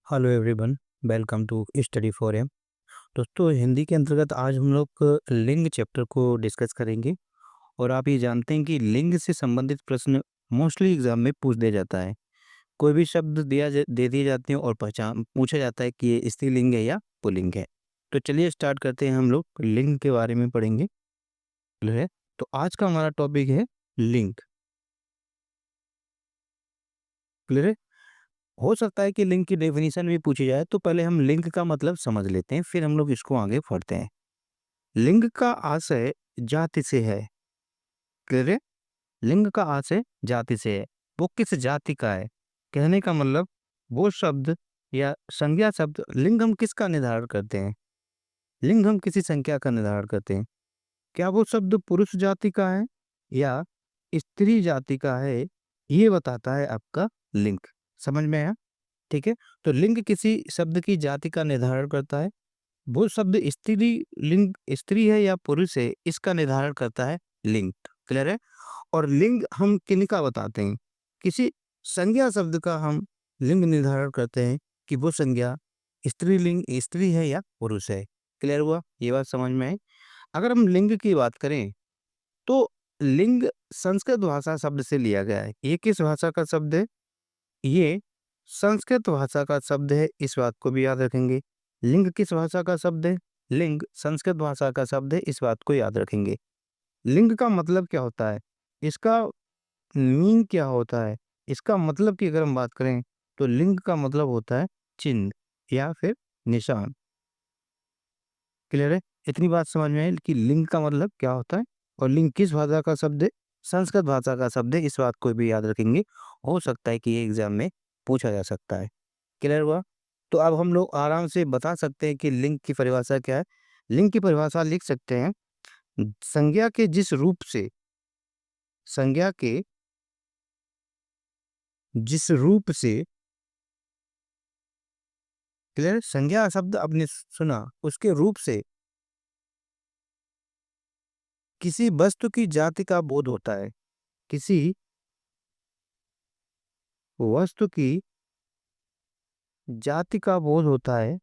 Hello everyone, welcome to study for M. दोस्तों, हिंदी के अंतर्गत आज हम लोग लिंग चैप्टर को डिस्कस करेंगे। और आप ये जानते हैं कि लिंग से संबंधित प्रश्न मोस्टली एग्जाम में पूछ दिया जाता है। कोई भी शब्द दे दिए जाते हैं और पहचान पूछा जाता है कि ये स्त्रीलिंग है या पुल्लिंग है। तो चलिए स्टार्ट करते हैं। हम लोग लिंग के बारे में पढ़ेंगे। क्लियर है? तो आज का हमारा टॉपिक है लिंग। क्लियर है? हो सकता है कि लिंग की डेफिनेशन भी पूछी जाए, तो पहले हम लिंग का मतलब समझ लेते हैं, फिर हम लोग इसको आगे पढ़ते हैं। लिंग का आशय जाति से है। क्लियर है? लिंग का आशय जाति से है। वो किस जाति का है? कहने का मतलब वो शब्द या संज्ञा शब्द, लिंग हम किसका निर्धारण करते हैं? लिंग हम किसी संख्या का निर्धारण करते हैं। क्या वो शब्द पुरुष जाति का है या स्त्री जाति का है? ये बताता है आपका लिंग। समझ में आया? ठीक है। तो लिंग किसी शब्द की जाति का निर्धारण करता है। वो शब्द स्त्री लिंग स्त्री है या पुरुष है, इसका निर्धारण करता है लिंग। क्लियर है? और लिंग हम किनका बताते हैं? किसी संज्ञा शब्द का हम लिंग निर्धारण करते हैं कि वो संज्ञा स्त्रीलिंग स्त्री है या पुरुष है। क्लियर हुआ? ये बात समझ में आई। अगर हम लिंग की बात करें तो लिंग संस्कृत भाषा शब्द से लिया गया है। ये किस भाषा का शब्द है? ये संस्कृत भाषा का शब्द है, इस बात को भी याद रखेंगे। लिंग किस भाषा का शब्द है? लिंग संस्कृत भाषा का शब्द है, इस बात को याद रखेंगे। लिंग का मतलब क्या होता है? इसका मीन क्या होता है? इसका मतलब की अगर हम बात करें तो लिंग का मतलब होता है चिन्ह या फिर निशान। क्लियर है? इतनी बात समझ में आई कि लिंग का मतलब क्या होता है और लिंग किस भाषा का शब्द है? संस्कृत भाषा का शब्द है, इस बात को भी याद रखेंगे। हो सकता है कि ये एग्जाम में पूछा जा सकता है। क्लियर हुआ? तो अब हम लोग आराम से बता सकते हैं कि लिंग की परिभाषा क्या है। लिंग की परिभाषा लिख सकते हैं, संज्ञा के जिस रूप से संज्ञा के जिस रूप से क्लियर, संज्ञा शब्द आपने सुना, उसके रूप से किसी वस्तु की जाति का बोध होता है। किसी वस्तु की जाति का बोध होता है,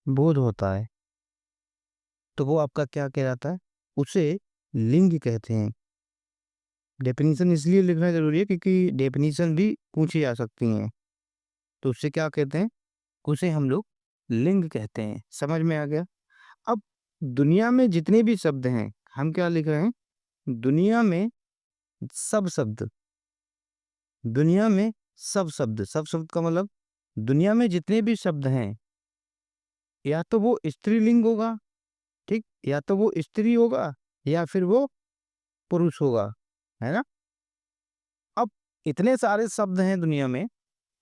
बोध होता है। तो वो आपका क्या कहलाता है? उसे लिंग कहते हैं। डेफिनेशन इसलिए लिखना जरूरी है क्योंकि डेफिनेशन भी पूछी जा सकती हैं। तो उससे क्या कहते हैं? उसे हम लोग लिंग कहते हैं। समझ में आ गया? अब दुनिया में जितने भी शब्द हैं, हम क्या लिख रहे हैं? दुनिया में सब शब्द, दुनिया में सब शब्द का मतलब दुनिया में जितने भी शब्द हैं, या तो वो स्त्रीलिंग होगा, ठीक, या तो वो स्त्री होगा या फिर वो पुरुष होगा, है ना? अब इतने सारे शब्द हैं दुनिया में,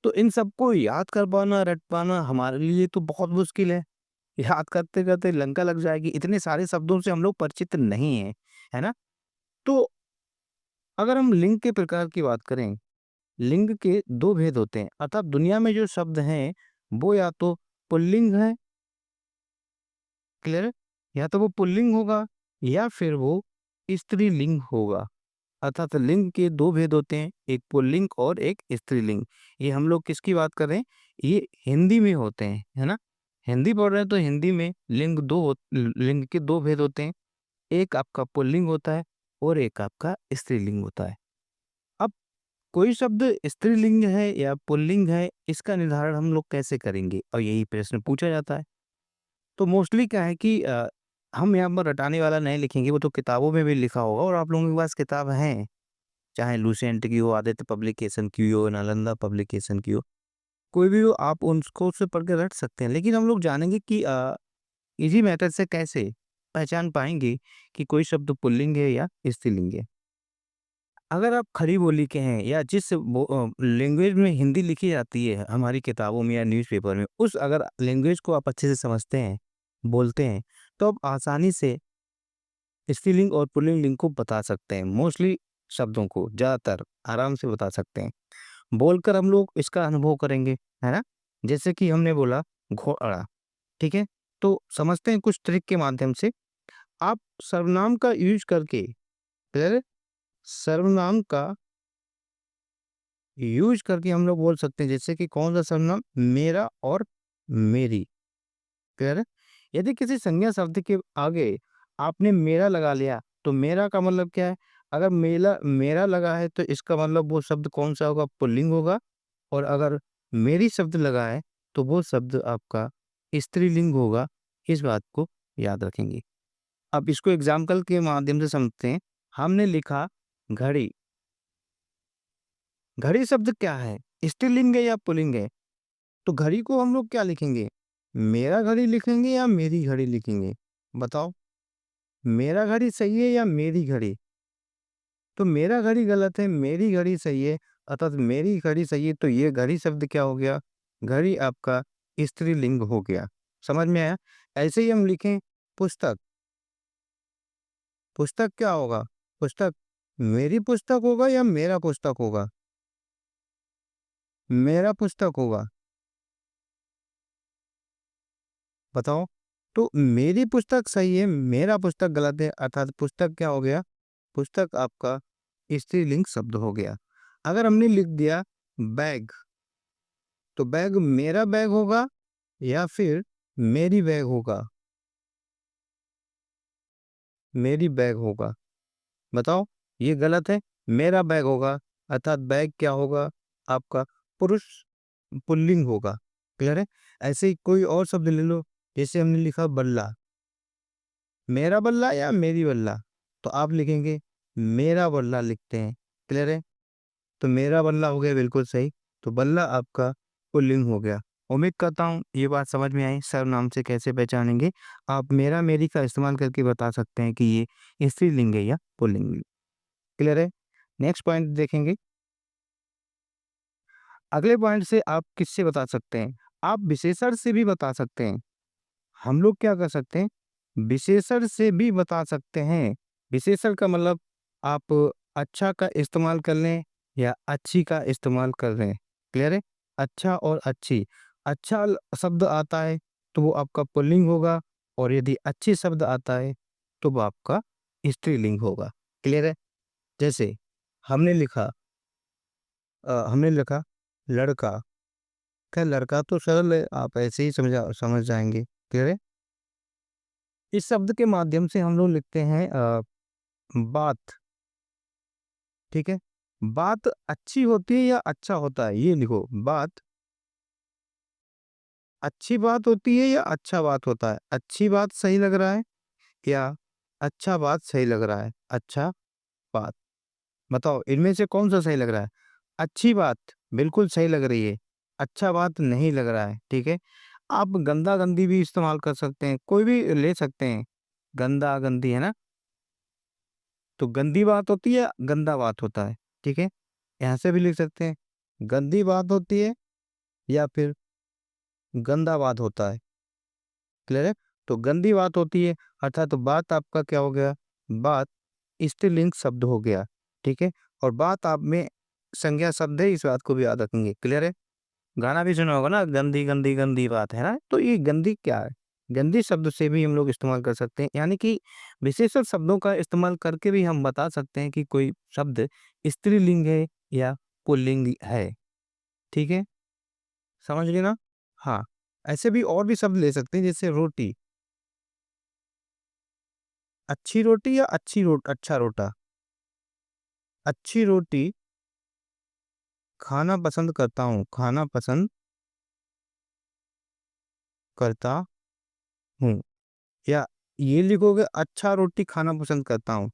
तो इन सबको याद कर पाना, रट पाना हमारे लिए तो बहुत मुश्किल है। याद करते-करते लंका लग जाएगी, इतने सारे शब्दों से हम लोग परिचित नहीं हैं, है ना? तो अगर हम लिंग के प्रकार की बात करें, लिंग के 2 भेद होते हैं, अर्थात दुनिया में जो शब्द हैं, वो या तो पुल्लिंग है, क्लियर है? या तो वो पुल्लिंग होगा या फिर वो स्त्रीलिंग होगा। अर्थात लिंग के 2 भेद होते हैं, एक पुल्लिंग और एक स्त्रीलिंग। ये हम लोग किसकी बात कर रहे हैं? ये हिंदी में होते हैं, है ना? हिंदी पढ़ रहे हैं तो हिंदी में लिंग के 2 भेद होते हैं। एक आपका पुल्लिंग होता है और एक आपका स्त्रीलिंग होता है। अब कोई शब्द स्त्रीलिंग है या पुल्लिंग है, इसका निर्धारण हम लोग कैसे करेंगे? और यही प्रश्न पूछा जाता है। तो मोस्टली क्या है कि हम यहाँ पर रटाने वाला नहीं लिखेंगे, वो तो किताबों में भी लिखा होगा और आप लोगों के पास किताब है, चाहे लूसेंट की हो, आदित्य पब्लिकेशन की हो, नालंदा पब्लिकेशन की हो, कोई भी हो, आप उनको से पढ़ के रट सकते हैं। लेकिन हम लोग जानेंगे कि इजी मेथड से कैसे पहचान पाएंगे कि कोई शब्द पुल्लिंग है या स्त्रीलिंग है। अगर आप खड़ी बोली के हैं या जिस लैंग्वेज में हिंदी लिखी जाती है हमारी किताबों में या न्यूज़पेपर में, उस अगर लैंग्वेज को आप अच्छे से समझते हैं, बोलते हैं, तो आप आसानी से स्त्रीलिंग और पुल्लिंग लिंग को बता सकते हैं। मोस्टली शब्दों को ज़्यादातर आराम से बता सकते हैं। बोलकर हम लोग इसका अनुभव करेंगे, है ना? जैसे कि हमने बोला घोड़ा, ठीक है? तो समझते हैं कुछ ट्रिक के माध्यम से। आप सर्वनाम का यूज़ करके, फिर सर्वनाम का यूज़ करके हम लोग बोल सकते हैं, जैसे कि कौन-सा सर्वनाम? मेरा और मेरी। क्लियर है? यदि किसी संज्ञा शब्द के आगे आपने मेरा लगा लिया, तो मेरा का मतलब क्या है? अगर मेरा लगा है तो इसका मतलब वो शब्द कौन-सा होगा? पुल्लिंग होगा। और अगर मेरी शब्द लगा है, तो वो शब्द आपका स्त्रीलिंग होगा। इस बात को याद रखेंगे। अब इसको एग्ज़ाम्पल के माध्यम से समझते हैं। हमने लिखा घड़ी। घड़ी शब्द क्या है? स्त्रीलिंग है या पुल्लिंग है? तो घड़ी को हम लोग क्या लिखेंगे? मेरा घड़ी लिखेंगे या मेरी घड़ी लिखेंगे? बताओ। मेरा घड़ी सही है या मेरी घड़ी? तो मेरा घड़ी गलत है, मेरी घड़ी सही है, अर्थात मेरी घड़ी सही है, तो ये घड़ी शब्द क्या हो गया? घड़ी आपका स्त्रीलिंग हो गया। समझ में आया? ऐसे ही हम लिखें पुस्तक। पुस्तक क्या होगा? पुस्तक मेरी पुस्तक होगा या मेरा पुस्तक होगा? मेरा पुस्तक होगा। बताओ। तो मेरी पुस्तक सही है, मेरा पुस्तक गलत है, अर्थात पुस्तक क्या हो गया? पुस्तक आपका स्त्रीलिंग शब्द हो गया। अगर हमने लिख दिया बैग, तो बैग मेरा बैग होगा या फिर मेरी बैग होगा? मेरी बैग होगा। बताओ। ये गलत है, मेरा बैग होगा, अर्थात बैग क्या होगा? आपका पुरुष पुल्लिंग होगा। क्लियर है? ऐसे ही कोई और शब्द ले लो, जैसे हमने लिखा बल्ला। मेरा बल्ला या मेरी बल्ला? तो आप लिखेंगे मेरा बल्ला लिखते हैं। क्लियर है? तो मेरा बल्ला हो गया बिल्कुल सही। तो बल्ला आपका पुल्लिंग हो गया। उम्मीद करता हूँ ये बात समझ में आई, सर्वनाम से कैसे पहचानेंगे। आप मेरा मेरी का इस्तेमाल करके बता सकते हैं कि ये स्त्रीलिंग है या पुल्लिंग। क्लियर है? नेक्स्ट पॉइंट देखेंगे। अगले पॉइंट से आप किससे बता सकते हैं? आप विशेषण से भी बता सकते हैं। हम लोग क्या कर सकते हैं? विशेषण से भी बता सकते हैं। विशेषण का मतलब आप अच्छा का इस्तेमाल कर लें या अच्छी का इस्तेमाल कर लें। क्लियर है? अच्छा और अच्छी। अच्छा शब्द आता है तो वो आपका पुल्लिंग होगा, और यदि अच्छी शब्द आता है तो वो आपका स्त्रीलिंग होगा। क्लियर है? जैसे हमने लिखा हमने लिखा लड़का। क्या लड़का तो सरल है, आप ऐसे ही समझ जाएंगे। क्लियर है? इस शब्द के माध्यम से हम लोग लिखते हैं बात। ठीक है? बात अच्छी होती है या अच्छा होता है? ये लिखो, बात अच्छी बात होती है या अच्छा बात होता है? अच्छी बात सही लग रहा है या अच्छा बात सही लग रहा है? अच्छा बात। बताओ इनमें से कौन सा सही लग रहा है? अच्छी बात बिल्कुल सही लग रही है, अच्छा बात नहीं लग रहा है। ठीक है? आप गंदा गंदी भी इस्तेमाल कर सकते हैं, कोई भी ले सकते हैं। गंदा गंदी है ना? तो गंदी बात होती है, गंदा बात होता है। ठीक है? यहाँ से भी लिख सकते हैं, गंदी बात होती है या फिर गंदा बात होता है। क्लियर है? तो गंदी बात होती है, अर्थात तो बात आपका क्या हो गया? बात स्त्रीलिंग शब्द हो गया। ठीक है? और बात आप में संज्ञा शब्द है, इस बात को भी याद रखेंगे। क्लियर है? गाना भी सुना होगा ना, गंदी गंदी गंदी बात है ना? तो ये गंदी क्या है? गंदी शब्द से भी हम लोग इस्तेमाल कर सकते हैं, यानी कि विशेषण शब्दों का इस्तेमाल करके भी हम बता सकते हैं कि कोई शब्द स्त्रीलिंग है या पुल्लिंग है। ठीक है? समझ गए ना? हाँ, ऐसे भी और भी शब्द ले सकते हैं, जैसे रोटी। अच्छी रोटी या अच्छा रोटा? अच्छी रोटी खाना पसंद करता हूँ, खाना पसंद करता हूँ। या ये लिखोगे अच्छा रोटी खाना पसंद करता हूँ,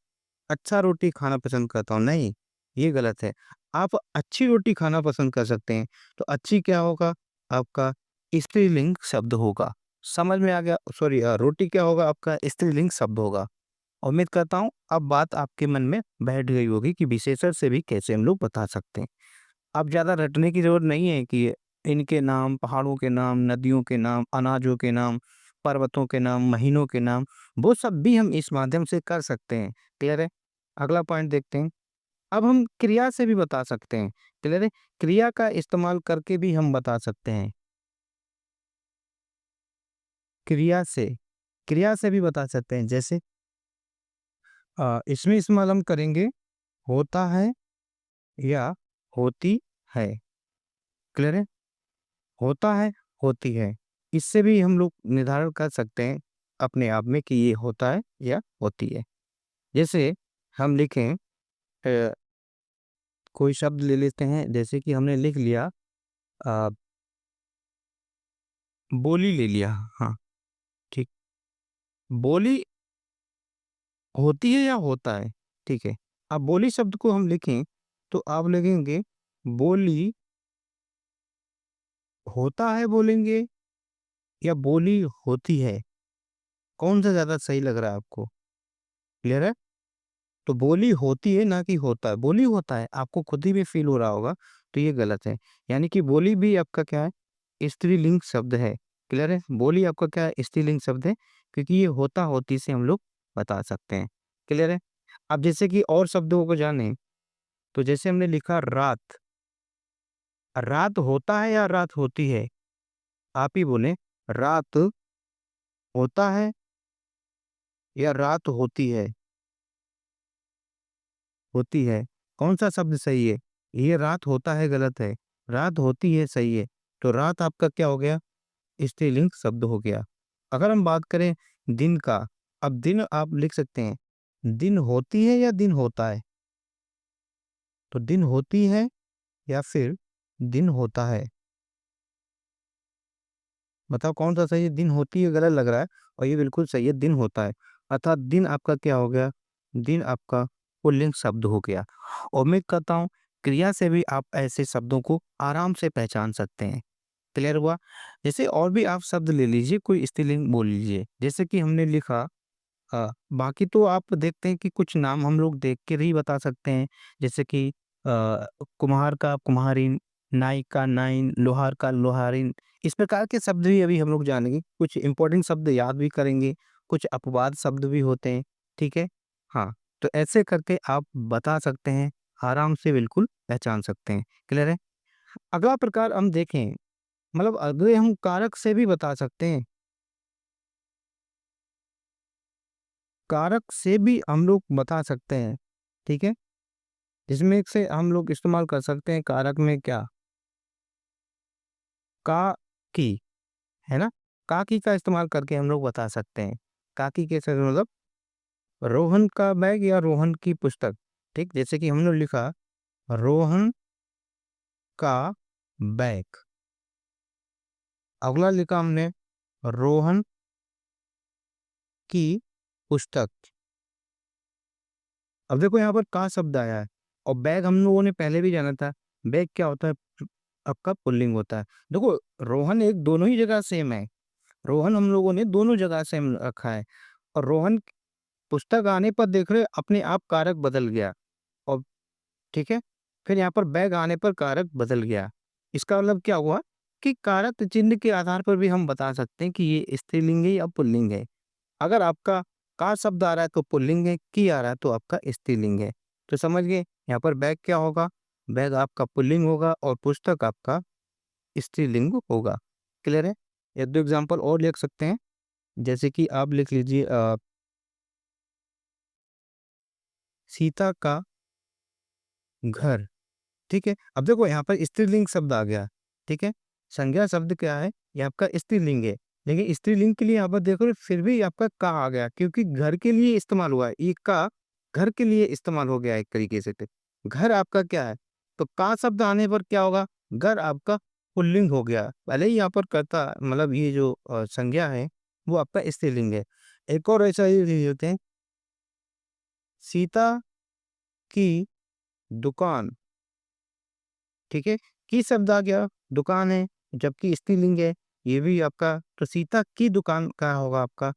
अच्छा रोटी खाना पसंद करता हूँ, नहीं, ये गलत है। आप अच्छी रोटी खाना पसंद कर सकते हैं, तो अच्छी क्या होगा? आपका स्त्रीलिंग शब्द होगा। समझ में आ गया? सॉरी, रोटी क्या होगा? आपका स्त्रीलिंग शब्द होगा। उम्मीद करता हूँ अब बात आपके मन में बैठ गई होगी कि विशेषण से भी कैसे हम लोग बता सकते हैं। अब ज़्यादा रटने की ज़रूरत नहीं है कि इनके नाम, पहाड़ों के नाम, नदियों के नाम, अनाजों के नाम, पर्वतों के नाम, महीनों के नाम, वो सब भी हम इस माध्यम से कर सकते हैं। क्लियर है? अगला पॉइंट देखते हैं। अब हम क्रिया से भी बता सकते हैं। क्लियर है? क्रिया का इस्तेमाल करके भी हम बता सकते हैं। क्रिया से भी बता सकते हैं। जैसे इसमें इस्तेमाल हम करेंगे होता है या होती है। क्लियर है? होता है, होती है। इससे भी हम लोग निर्धारण कर सकते हैं अपने आप में कि ये होता है या होती है। जैसे हम लिखें अ, कोई शब्द ले लेते हैं, जैसे कि हमने लिख लिया अ, बोली ले लिया। हाँ, ठीक। बोली होती है या होता है? ठीक है। अब बोली शब्द को हम लिखें, तो आप लिखेंगे बोली होता है बोलेंगे या बोली होती है? कौन-सा ज़्यादा सही लग रहा है आपको? क्लियर है? तो बोली होती है ना कि होता है। बोली होता है, आपको खुद ही में फ़ील हो रहा होगा, तो ये गलत है। यानी कि बोली भी आपका क्या है? स्त्रीलिंग शब्द है। क्लियर है? बोली आपका क्या है? स्त्रीलिंग शब्द है, क्योंकि ये होता-होती से हम लोग बता सकते हैं। क्लियर है? अब जैसे कि और शब्दों को जानें, तो जैसे हमने लिखा रात, रात होता है या रात होती है? आप ही बोलें, रात होता है या रात होती है? होती है। कौन-सा शब्द सही है? ये रात होता है गलत है, रात होती है सही है। तो रात आपका क्या हो गया? स्त्रीलिंग शब्द हो गया। अगर हम बात करें दिन का, अब दिन आप लिख सकते हैं, दिन होती है या दिन होता है? तो दिन होती है या फिर दिन होता है? बताओ कौन-सा सही है? दिन होती है गलत लग रहा है और ये बिल्कुल सही है, दिन होता है। अर्थात दिन आपका क्या हो गया? दिन आपका पुल्लिंग शब्द हो गया। उम्मीद करता हूँ क्रिया से भी आप ऐसे शब्दों को आराम से पहचान सकते हैं। क्लियर हुआ? जैसे और भी आप शब्द ले लीजिए, कोई स्त्रीलिंग बोल लीजिए। जैसे कि हमने लिखा बाकी तो आप देखते हैं कि कुछ नाम हम लोग देख कर ही बता सकते हैं। जैसे कि कुम्हार का कुम्हारिन, नाई का नाइन, लोहार का लोहारिन। इस प्रकार के शब्द भी अभी हम लोग जानेंगे। कुछ इंपॉर्टेंट शब्द याद भी करेंगे, कुछ अपवाद शब्द भी होते हैं, ठीक है? हाँ, तो ऐसे करके आप बता सकते हैं, आराम से बिल्कुल पहचान सकते हैं। क्लियर है? अगला प्रकार हम देखें, मतलब अगले हम कारक से भी बता सकते हैं। कारक से भी हम लोग बता सकते हैं, ठीक है? जिसमें से हम लोग इस्तेमाल कर सकते हैं कारक में क्या? का, की, है ना? का, की का इस्तेमाल करके हम लोग बता सकते हैं। का, की कैसे मतलब रोहन का बैग या रोहन की पुस्तक, ठीक? जैसे कि हमने लिखा रोहन का बैग। अगला लिखा हमने रोहन की पुस्तक। अब देखो यहाँ पर का शब्द आया है और बैग हम लोगों ने पहले भी जाना था। बैग क्या होता है? आपका पुल्लिंग होता है। देखो रोहन एक दोनों ही जगह सेम है। रोहन हम लोगों ने दोनों जगह सेम रखा है और रोहन पुस्तक आने पर देख रहे हो अपने आप कारक बदल गया और ठीक है। फिर यहाँ पर बैग आने पर कारक बदल गया। इसका मतलब क्या हुआ कि कारक चिन्ह के आधार पर भी हम बता सकते हैं कि ये स्त्रीलिंग है या पुल्लिंग है। अगर आपका का शब्द आ रहा है तो पुल्लिंग है, की आ रहा है तो आपका स्त्रीलिंग है। तो समझ गए यहाँ पर बैग क्या होगा? बैग आपका पुल्लिंग होगा और पुस्तक आपका स्त्रीलिंग होगा। क्लियर है? 1-2 एग्जांपल और लिख सकते हैं। जैसे कि आप लिख लीजिए सीता का घर, ठीक है? अब देखो यहाँ पर स्त्रीलिंग शब्द आ गया, ठीक है? संज्ञा शब्द क्या है? ये आपका स्त्रीलिंग है। लेकिन स्त्रीलिंग के लिए यहाँ पर देखो फिर भी आपका का आ गया क्योंकि घर के लिए इस्तेमाल हुआ है। ये का घर के लिए इस्तेमाल हो गया है एक तरीके से। तो घर आपका क्या है? तो का शब्द आने पर क्या होगा? घर आपका पुल्लिंग हो गया। भले ही यहाँ पर कर्ता मतलब ये जो संज्ञा है वो आपका स्त्रीलिंग है। एक और ऐसा ही होते हैं सीता की दुकान, ठीक है? की शब्द आ गया, दुकान है, जबकि स्त्रीलिंग है, ये भी आपका तो सीता की दुकान का होगा आपका।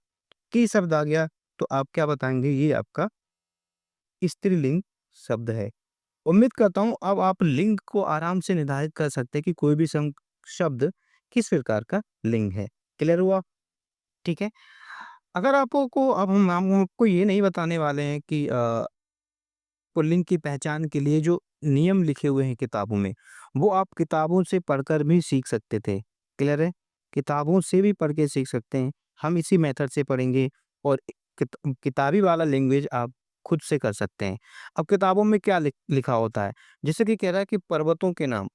की शब्द आ गया, तो आप क्या बताएँगे? ये आपका स्त्रीलिंग शब्द है। उम्मीद करता हूँ अब आप लिंग को आराम से निर्धारित कर सकते हैं कि कोई भी शब्द किस प्रकार का लिंग है। क्लियर हुआ? ठीक है? अगर आपको को अब हम आपको ये नहीं बताने वाले हैं कि पुल्लिंग की पहचान के लिए जो नियम लिखे हुए हैं किताबों में, वो आप किताबों से पढ़कर भी सीख सकते थे। क्लियर है? किताबों से भी पढ़ के सीख सकते हैं। हम इसी मेथड से पढ़ेंगे और किताबी वाला लैंग्वेज आप खुद से कर सकते हैं। अब किताबों में क्या लिखा होता है? जैसे कि कह रहा है कि पर्वतों के नाम।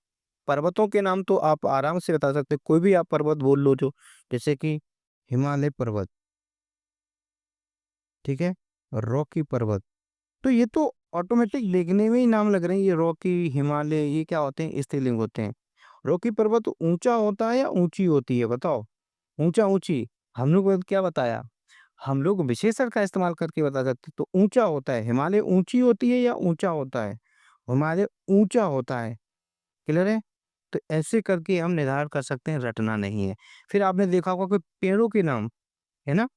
पर्वतों के नाम तो आप आराम से बता सकते हैं, कोई भी आप पर्वत बोल लो जो, जैसे कि हिमालय पर्वत, ठीक है? रॉकी पर्वत, तो ये तो ऑटोमेटिक देखने में ही नाम लग रहे हैं, ये रॉकी, हिमालय, ये क्या होते हैं? स्त्रीलिंग होते हैं। रॉकी पर्वत ऊँचा होता है या ऊँची होती है बताओ? ऊँचा-ऊँची, हम लोग को क्या बताया? हम लोग विशेषण का इस्तेमाल करके बता सकते हैं, तो ऊँचा होता है, हिमालय ऊँची होती है या ऊँचा होता है? हिमालय ऊँचा होता है, क्लियर है? तो ऐसे करके हम निर्धारण कर सकते हैं, रटना नहीं है। फिर आपने देखा होगा कि पेड़ों के नाम, है ना?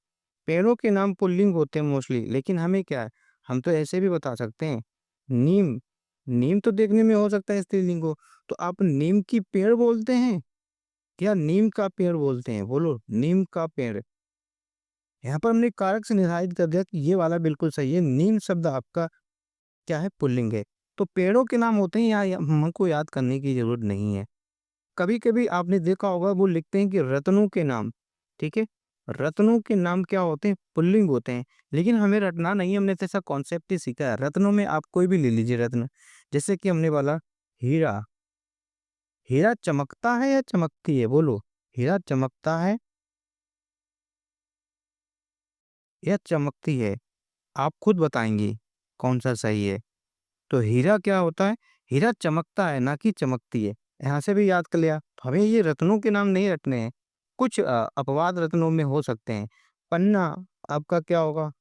पेड़ों के नाम पुल्लिंग होते हैं मोस्टली, लेकिन हमें क्या है, हम तो ऐसे भी बता सकते हैं। नीम, नीम तो देखने में हो सकता है स्त्रीलिंग हो, तो आप नीम की पेड़ बोलते हैं या नीम का पेड़ बोलते हैं? बोलो, नीम का पेड़। यहाँ पर हमने कारक से निर्धारित कर दिया कि ये वाला बिल्कुल सही है, नीम शब्द आपका क्या है? पुल्लिंग है। तो पेड़ों के नाम होते हैं, यहाँ हमको याद करने की ज़रूरत नहीं है। कभी-कभी आपने देखा होगा वो लिखते हैं कि रत्नों के नाम, ठीक है? रत्नों के नाम क्या होते हैं? पुल्लिंग होते हैं। लेकिन हमें रटना नहीं है, हमने तो ऐसा कॉन्सेप्ट ही सीखा है। रत्नों में आप कोई भी ले लीजिए रत्न, जैसे कि हमने बोला हीरा, हीरा चमकता है या चमकती है? बोलो, हीरा चमकता है या चमकती है? आप खुद बताएँगी कौन-सा सही है। तो हीरा क्या होता है? हीरा चमकता है, ना कि चमकती है। यहाँ से भी याद कर लिया। हमें ये रत्नों के नाम नहीं रटने हैं। कुछ अपवाद रत्नों में हो सकते हैं। पन्ना आपका क्या होगा?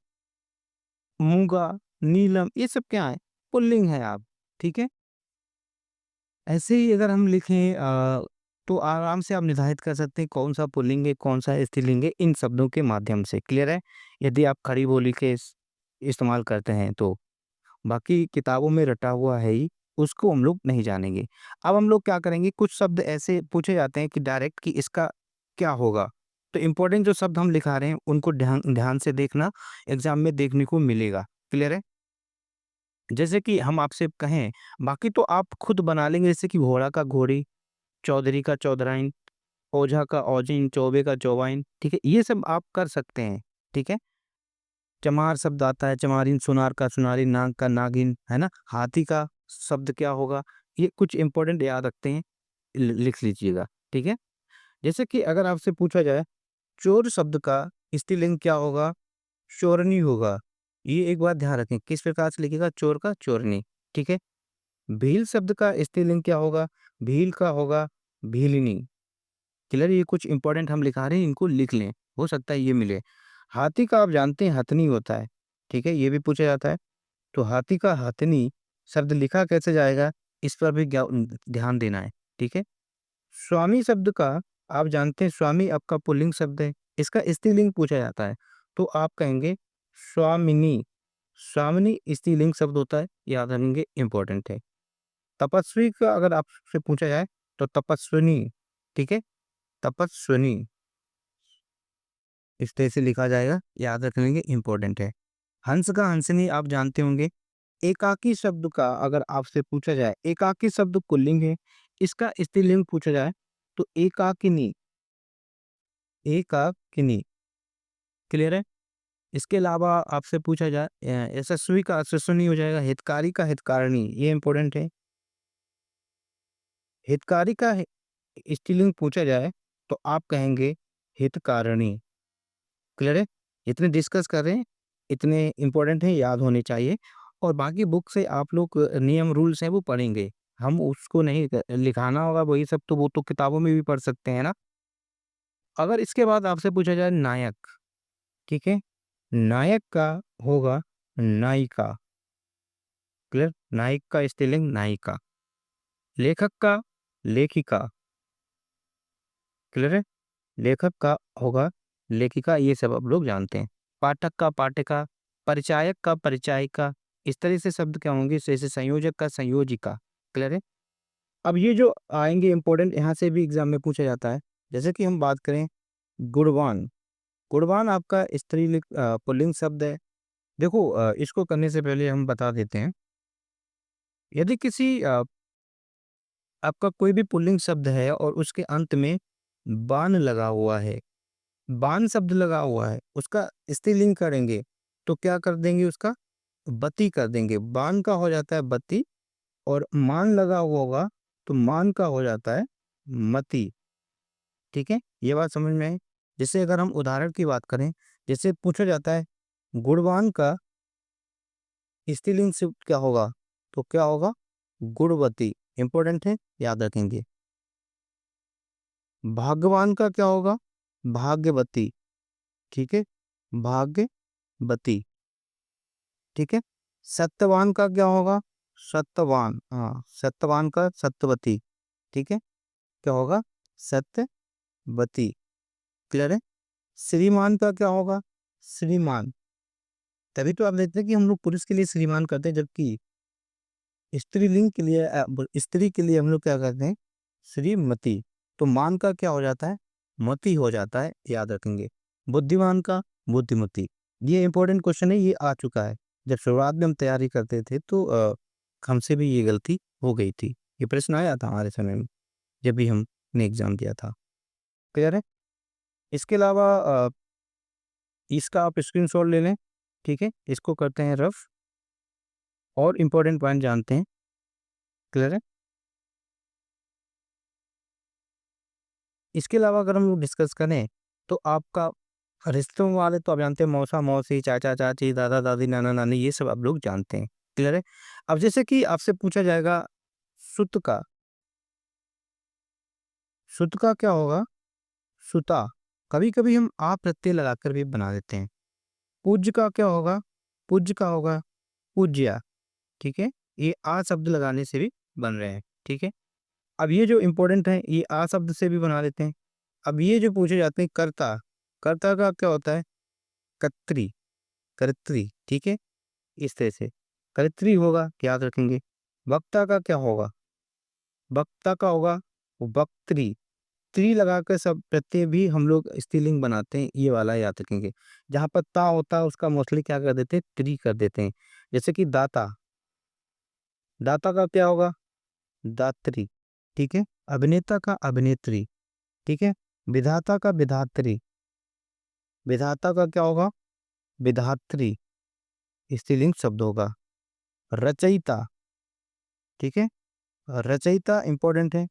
मूंगा, नीलम, ये सब क्या है? पुल्लिंग है आप, ठीक है? ऐसे ही अगर हम लिखें तो आराम से आप निर्धारित कर सकते हैं कौन-सा पुल्लिंग है, कौन-सा स्त्रीलिंग है, इन शब्दों के माध्यम से। क्लियर है? यदि आप खड़ी बोली के इस्तेमाल करते हैं तो। बाकी किताबों में रटा हुआ है ही, उसको हम लोग नहीं जानेंगे। अब हम लोग क्या करेंगे, कुछ शब्द ऐसे पूछे जाते हैं कि डायरेक्ट कि इसका क्या होगा? तो इम्पोर्टेंट जो शब्द हम लिखा रहे हैं, उनको ध्यान ध्यान से देखना, एग्ज़ाम में देखने को मिलेगा। क्लियर है? जैसे कि हम आपसे कहें, बाकी तो आप खुद बना लेंगे, जैसे कि घोड़ा का घोड़ी, चौधरी का चौधराइन, ओझा का ओझिन, चौबे का चौबाइन, ठीक है? ये सब आप कर सकते हैं, ठीक है? चमार शब्द आता है, चमारिन, सुनार का सुनारिन, नाग का नागिन, है ना? हाथी का शब्द क्या होगा? ये कुछ इम्पोर्टेंट याद रखते हैं, लिख लीजिएगा, ठीक है? जैसे कि अगर आपसे पूछा जाए, चोर शब्द का स्त्रीलिंग क्या होगा? चोरनी होगा। ये एक बात ध्यान रखें, किस प्रकार से लिखिएगा? चोर का चोरनी, ठीक है? भील शब्द का स्त्रीलिंग क्या होगा? भील का होगा भीलिनी। क्लियर? ये कुछ इम्पोर्टेंट हम लिखा रहे हैं, इनको लिख लें, हो सकता है ये मिले। हाथी का आप जानते हैं हथनी होता है, ठीक है? ये भी पूछा जाता है। तो हाथी का हथनी शब्द लिखा कैसे जाएगा, इस पर भी ध्यान देना है, ठीक है? स्वामी शब्द का आप जानते हैं, स्वामी आपका पुल्लिंग शब्द है, इसका स्त्रीलिंग पूछा जाता है, तो आप कहेंगे स्वामिनी। स्वामिनी स्त्रीलिंग शब्द होता है, याद रखेंगे, इंपॉर्टेंट है। तपस्वी का अगर आपसे पूछा जाए तो तपस्विनी, ठीक है? तपस्विनी इस तरह से लिखा जाएगा, याद रख लेंगे, इंपॉर्टेंट है। हंस का हंसनी आप जानते होंगे। एकाकी शब्द का अगर आपसे पूछा जाए, एकाकी शब्द पुल्लिंग है, इसका स्त्रीलिंग पूछा जाए तो एकाकिनी, एकाकिनी। क्लियर है? इसके अलावा आपसे पूछा जाए यशस्वी का यशस्विनी हो जाएगा, हितकारी का हितकारिणी, ये इंपॉर्टेंट है। हितकारी का स्त्रीलिंग पूछा जाए तो आप कहेंगे हितकारिणी। क्लियर है? इतने डिस्कस कर रहे हैं, इतने इंपॉर्टेंट हैं, याद होने चाहिए। और बाकी बुक से आप लोग नियम रूल्स हैं वो पढ़ेंगे। हम उसको नहीं लिखाना होगा वही सब, तो वो तो किताबों में भी पढ़ सकते हैं ना। अगर इसके बाद आपसे पूछा जाए नायक, ठीक है? नायक का होगा नायिका। क्लियर? नायक का स्त्रीलिंग नायिका। लेखक का लेखिका। क्लियर है? लेखक का होगा लेखिका, ये सब आप लोग जानते हैं। पाठक का पाठिका, परिचायक का परिचायिका, इस तरह से शब्द क्या होंगे, जैसे संयोजक का संयोजिका। क्लियर है? अब ये जो आएंगे इंपॉर्टेंट, यहाँ से भी एग्जाम में पूछा जाता है। जैसे कि हम बात करें गुणवान, गुणवान आपका पुल्लिंग शब्द है। देखो इसको करने से पहले हम बता देते हैं, यदि किसी आपका कोई भी पुल्लिंग शब्द है और उसके अंत में बान लगा हुआ है, बान शब्द लगा हुआ है, उसका स्त्रीलिंग करेंगे तो क्या कर देंगे, उसका बत्ती कर देंगे। बान का हो जाता है बत्ती, और मान लगा हुआ होगा तो मान का हो जाता है मति। ठीक है, ये बात समझ में आई। जैसे अगर हम उदाहरण की बात करें, जैसे पूछा जाता है गुणवान का स्त्रीलिंग से क्या होगा, तो क्या होगा गुणवती। इंपॉर्टेंट है, याद रखेंगे। भाग्यवान का क्या होगा भाग्यवती। ठीक है, भाग्यवती। ठीक है, सत्यवान का क्या होगा सत्यवान। हाँ, सत्यवान का सत्यवती। ठीक है, क्या होगा सत्यवती। क्लियर है। श्रीमान का क्या होगा श्रीमान। तभी तो आप देखते हैं कि हम लोग पुरुष के लिए श्रीमान करते हैं, जबकि स्त्रीलिंग के लिए स्त्री के लिए हम लोग क्या करते हैं श्रीमती। तो मान का क्या हो जाता है मति हो जाता है, याद रखेंगे। बुद्धिमान का बुद्धिमती। ये इंपॉर्टेंट क्वेश्चन है, ये आ चुका है। जब शुरुआत में हम तैयारी करते थे तो हमसे भी ये गलती हो गई थी। ये प्रश्न आया था हमारे समय में जब भी हमने एग्जाम दिया था। क्लियर है। इसके अलावा इसका आप स्क्रीनशॉट ले लें। ठीक है, इसको करते हैं रफ और इम्पोर्टेंट पॉइंट जानते हैं। क्लियर है। इसके अलावा अगर हम लोग डिस्कस करें तो आपका रिश्तों वाले तो आप जानते हैं, मौसा मौसी, चाचा चाची, दादा दादी, नाना नानी, ये सब आप लोग जानते हैं। क्लियर है। अब जैसे कि आपसे पूछा जाएगा सुत का, सुत का क्या होगा सुता। कभी कभी हम आ प्रत्यय लगाकर भी बना देते हैं। पूज्य का क्या होगा पूज्य का होगा पूज्या। ठीक है, ये आ शब्द लगाने से भी बन रहे हैं। ठीक है, अब ये जो इम्पोर्टेंट है ये आ शब्द से भी बना देते हैं। अब ये जो पूछे जाते हैं कर्ता, कर्ता का क्या होता है कर्त्री, कर्त्री। ठीक है, इस तरह से कर्त्री होगा, याद रखेंगे। वक्ता का क्या होगा वक्ता का होगा वक्त्री। त्री लगाकर सब प्रत्यय भी हम लोग स्त्रीलिंग बनाते हैं, ये वाला याद रखेंगे। जहाँ पर ता होता है उसका मोस्टली क्या कर देते हैं त्री कर देते हैं। जैसे कि दाता, दाता का क्या होगा दात्री। ठीक है, अभिनेता का अभिनेत्री। ठीक है, विधाता का विधात्री, विधाता का क्या होगा विधात्री, स्त्रीलिंग शब्द होगा। रचयिता। ठीक है, रचयिता इंपॉर्टेंट है,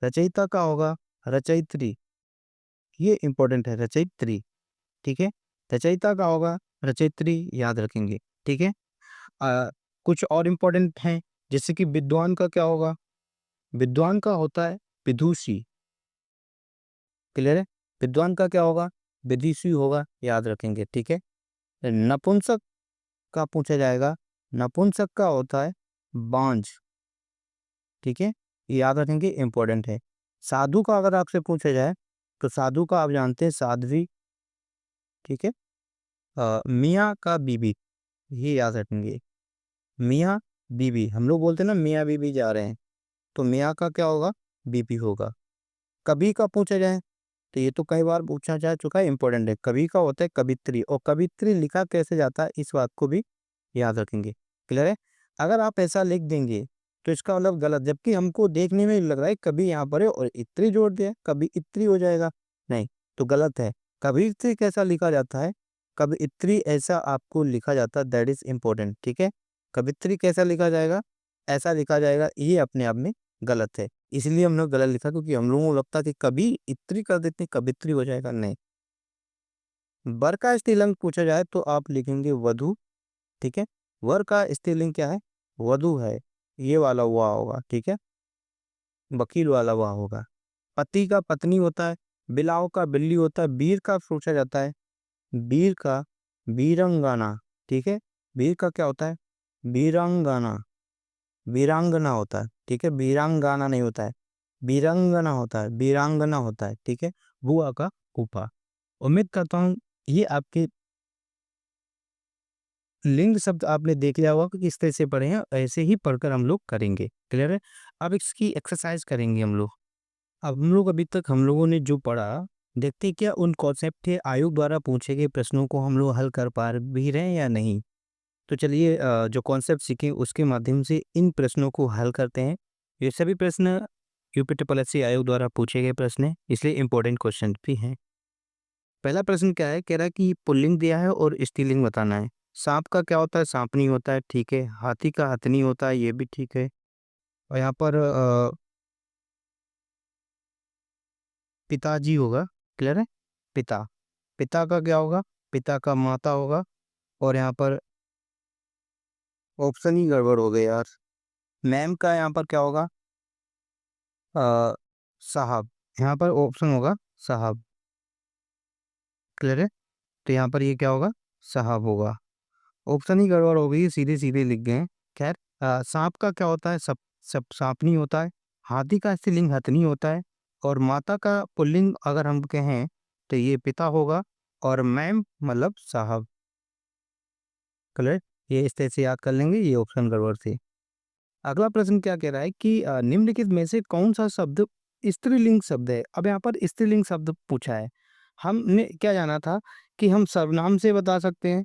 रचयिता का होगा रचयित्री, ये इंपॉर्टेंट है रचयित्री। ठीक है, रचयिता का होगा रचयित्री, याद रखेंगे। ठीक है, आ, कुछ और इंपॉर्टेंट हैं, जैसे कि विद्वान का क्या होगा विद्वान का होता है विदुषी। क्लियर है, विद्वान का क्या होगा विदुषी होगा, याद रखेंगे। ठीक है, नपुंसक का पूछा जाएगा, नपुंसक का होता है बांझ। ठीक है, ये याद रखेंगे, इंपॉर्टेंट है। साधु का अगर आपसे पूछा जाए तो साधु का आप जानते हैं साध्वी। ठीक है, मियाँ का बीबी, ये याद रखेंगे। मियाँ बीबी, हम लोग बोलते हैं ना मियाँ बीबी जा रहे हैं, तो मियाँ का क्या होगा बीबी होगा। कवि का पूछा जाए तो ये तो कई बार पूछा जा चुका है, इंपॉर्टेंट है। कवि का होता है कवित्री, और कवित्री लिखा कैसे जाता है इस बात को भी याद रखेंगे। क्लियर है। अगर आप ऐसा लिख देंगे तो इसका मतलब गलत, जबकि हमको देखने में लग रहा है कभी यहाँ पर है और इत्री जोड़ दिया, कभी इत्री हो जाएगा, नहीं तो गलत है। कवित्री कैसा लिखा जाता है कभी इत्री ऐसा आपको लिखा जाता है, दैट इज इम्पोर्टेंट। ठीक है, कवित्री कैसा लिखा जाएगा ऐसा लिखा जाएगा, ये अपने आप में गलत है। इसलिए हम लोग गलत लिखा, क्योंकि हम लोगों को लगता है कि कभी इत्री कर देते कवित्री हो जाएगा, नहीं। वर का स्त्रीलिंग पूछा जाए तो आप लिखेंगे वधु। ठीक है, वर का स्त्रीलिंग क्या है वधु है, ये वाला हुआ होगा। ठीक है, वकील वाला हुआ होगा। पति का पत्नी होता है, बिलाव का बिल्ली होता है, वीर का पूछा जाता है वीर का वीरंगना। ठीक है, वीर का क्या होता है वीरांगना, वीरांगना होता है। ठीक है, वीरांगना नहीं होता है, वीरांगना होता है, वीरांगना होता है। ठीक है, बुआ का फूफा। उम्मीद करता हूँ ये आपके लिंग शब्द आपने देख लिया होगा कि किस तरह से पढ़े हैं, ऐसे ही पढ़कर हम लोग करेंगे। क्लियर है। अब इसकी एक्सरसाइज करेंगे हम लोग। अब हम लोग अभी तक हम लोगों ने जो पढ़ा, देखते हैं क्या उन कॉन्सेप्ट के आयोग द्वारा पूछे गए प्रश्नों को हम लोग हल कर पा भी रहे हैं या नहीं। तो चलिए जो कॉन्सेप्ट सीखे उसके माध्यम से इन प्रश्नों को हल करते हैं। ये सभी प्रश्न यूपीएससी आयोग द्वारा पूछे गए प्रश्न हैं, इसलिए इंपॉर्टेंट क्वेश्चन भी हैं। पहला प्रश्न क्या है, कह रहा है कि पुल्लिंग दिया है और स्त्रीलिंग बताना है। सांप का क्या होता है सांपनी होता है। ठीक है, हाथी का हथनी होता है, ये भी ठीक है। और यहाँ पर पिताजी होगा। क्लियर है? पिता, पिता का क्या होगा? पिता का माता होगा। और यहाँ पर ऑप्शन ही गड़बड़ हो गए यार। मैम का यहाँ पर क्या होगा? अ, साहब। यहाँ पर ऑप्शन होगा साहब। क्लियर है? तो यहाँ पर ये क्या होगा? साहब होगा। ऑप्शन ही गड़बड़ हो गई, सीधे सीधे लिख गए हैं। खैर, सांप का क्या होता है? सब सब सांप नहीं होता है। हाथी का स्त्रीलिंग हथनी होता है। और माता का पुल्लिंग अगर हम कहें तो ये पिता होगा। और मैम मतलब साहब। क्लियर? ये इस तरह से याद कर लेंगे, ये ऑप्शन गड़बड़ थे। अगला प्रश्न क्या कह रहा है कि निम्नलिखित में से कौन सा शब्द स्त्रीलिंग शब्द है? अब यहाँ पर स्त्रीलिंग शब्द पूछा है। हमने क्या जाना था कि हम सर्वनाम से बता सकते हैं,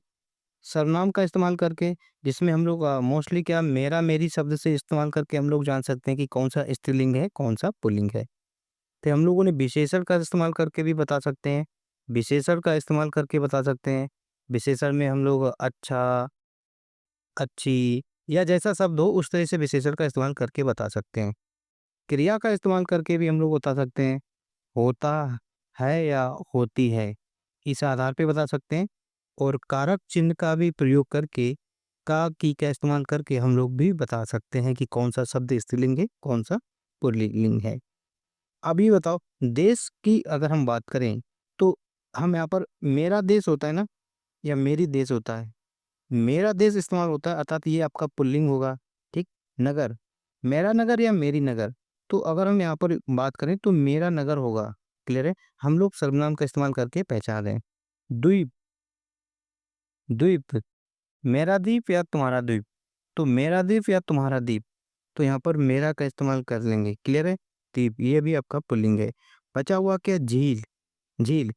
सर्वनाम का इस्तेमाल करके, जिसमें हम लोग मोस्टली क्या मेरा मेरी शब्द से इस्तेमाल करके हम लोग जान सकते हैं कि कौन सा स्त्रीलिंग है कौन सा पुल्लिंग है। तो हम लोगों ने विशेषण का इस्तेमाल करके भी बता सकते हैं, विशेषण का इस्तेमाल करके बता सकते हैं। विशेषण में हम लोग अच्छा, अच्छी या जैसा शब्द हो उस तरह से विशेषण का इस्तेमाल करके बता सकते हैं। क्रिया का इस्तेमाल करके भी हम लोग बता सकते हैं, होता है या होती है, इस आधार पे बता सकते हैं। और कारक चिन्ह का भी प्रयोग करके, का की का इस्तेमाल करके हम लोग भी बता सकते हैं कि कौन सा शब्द स्त्रीलिंग है कौन सा पुल्लिंग है। अब ये बताओ, देश की अगर हम बात करें तो हम यहाँ पर मेरा देश होता है ना, या मेरी देश होता है? मेरा देश इस्तेमाल होता है, अर्थात ये आपका पुल्लिंग होगा। ठीक? नगर, मेरा नगर या मेरी नगर। तो अगर हम यहाँ पर बात करें तो मेरा नगर होगा। क्लियर है? हम लोग सर्वनाम का इस्तेमाल करके पहचान रहे हैं। द्वीप, द्वीप, मेरा द्वीप या तुम्हारा द्वीप। तो मेरा द्वीप या तुम्हारा द्वीप, तो यहाँ पर मेरा का इस्तेमाल कर लेंगे। क्लियर है? द्वीप ये भी आपका पुल्लिंग है। बचा हुआ क्या? झील, झील,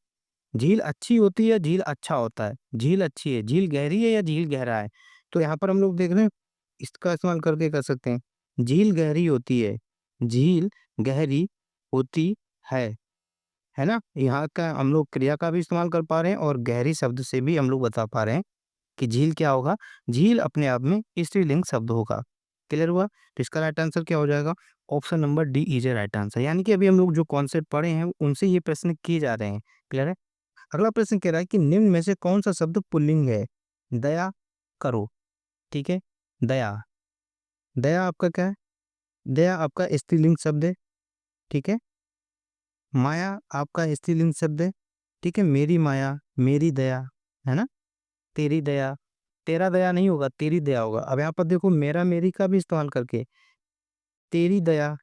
झील अच्छी होती है, झील अच्छा होता है। झील अच्छी है, झील गहरी है या झील गहरा है? तो यहाँ पर हम लोग देख रहे हैं, इसका इस्तेमाल करके कर सकते हैं। झील गहरी होती है, झील गहरी होती है ना? यहाँ का हम लोग क्रिया का भी इस्तेमाल कर पा रहे हैं और गहरी शब्द से भी हम लोग बता पा रहे हैं कि झील क्या होगा? झील अपने आप में स्त्रीलिंग शब्द होगा। क्लियर हुआ? तो इसका राइट आंसर क्या हो जाएगा? Option number D is a right answer. यानी कि अभी हम लोग जो कॉन्सेप्ट पढ़े हैं उनसे ये प्रश्न किए जा रहे हैं। क्लियर है? अगला प्रश्न कह रहा है कि निम्न में से कौन सा शब्द पुल्लिंग है? दया करो। ठीक है? दया, दया आपका क्या है? दया आपका स्त्रीलिंग शब्द है। ठीक है? माया आपका स्त्रीलिंग शब्द है। ठीक है? मेरी माया, मेरी दया, है ना? तेरी दया, तेरा दया नहीं होगा, तेरी दया होगा। अब यहाँ पर देखो, मेरा मेरी का भी इस्तेमाल करके तेरी दया,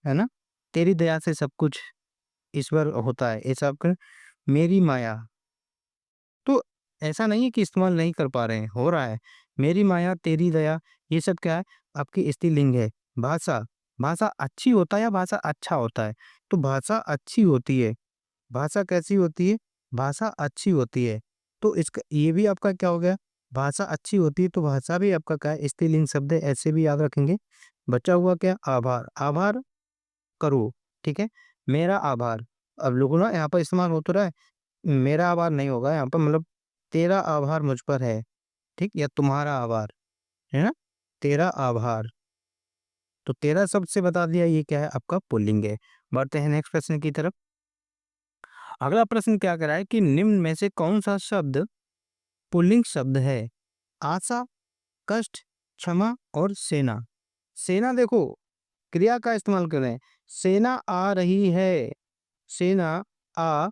है ना? तेरी दया से सब कुछ ईश्वर होता है, ऐसा आपका मेरी माया। तो ऐसा नहीं है कि इस्तेमाल नहीं कर पा रहे हैं, हो रहा है। मेरी माया, तेरी दया, ये सब क्या है? आपकी स्त्रीलिंग है। भाषा, भाषा अच्छी होता है या भाषा अच्छा होता है? तो भाषा अच्छी होती है। भाषा कैसी होती है? भाषा अच्छी होती है। तो इसका ये भी आपका क्या हो गया? भाषा अच्छी होती है तो भाषा भी आपका क्या है? स्त्रीलिंग शब्द है, ऐसे भी याद रखेंगे। बचा हुआ क्या? आभार, आभार करो। ठीक है? मेरा आभार, अब लोगों ना यहाँ पर इस्तेमाल हो तो रहा है, मेरा आभार नहीं होगा यहाँ पर, मतलब तेरा आभार मुझ पर है। ठीक? या तुम्हारा आभार, है ना? तेरा आभार, तो तेरा शब्द से बता दिया ये क्या है? आपका पुल्लिंग है। बढ़ते हैं नेक्स्ट प्रश्न की तरफ। अगला प्रश्न क्या कह रहा है कि निम्न में से कौन सा शब्द पुल्लिंग शब्द है? आशा, कष्ट, क्षमा और सेना। सेना देखो, क्रिया का इस्तेमाल करें। सेना आ रही है, सेना आ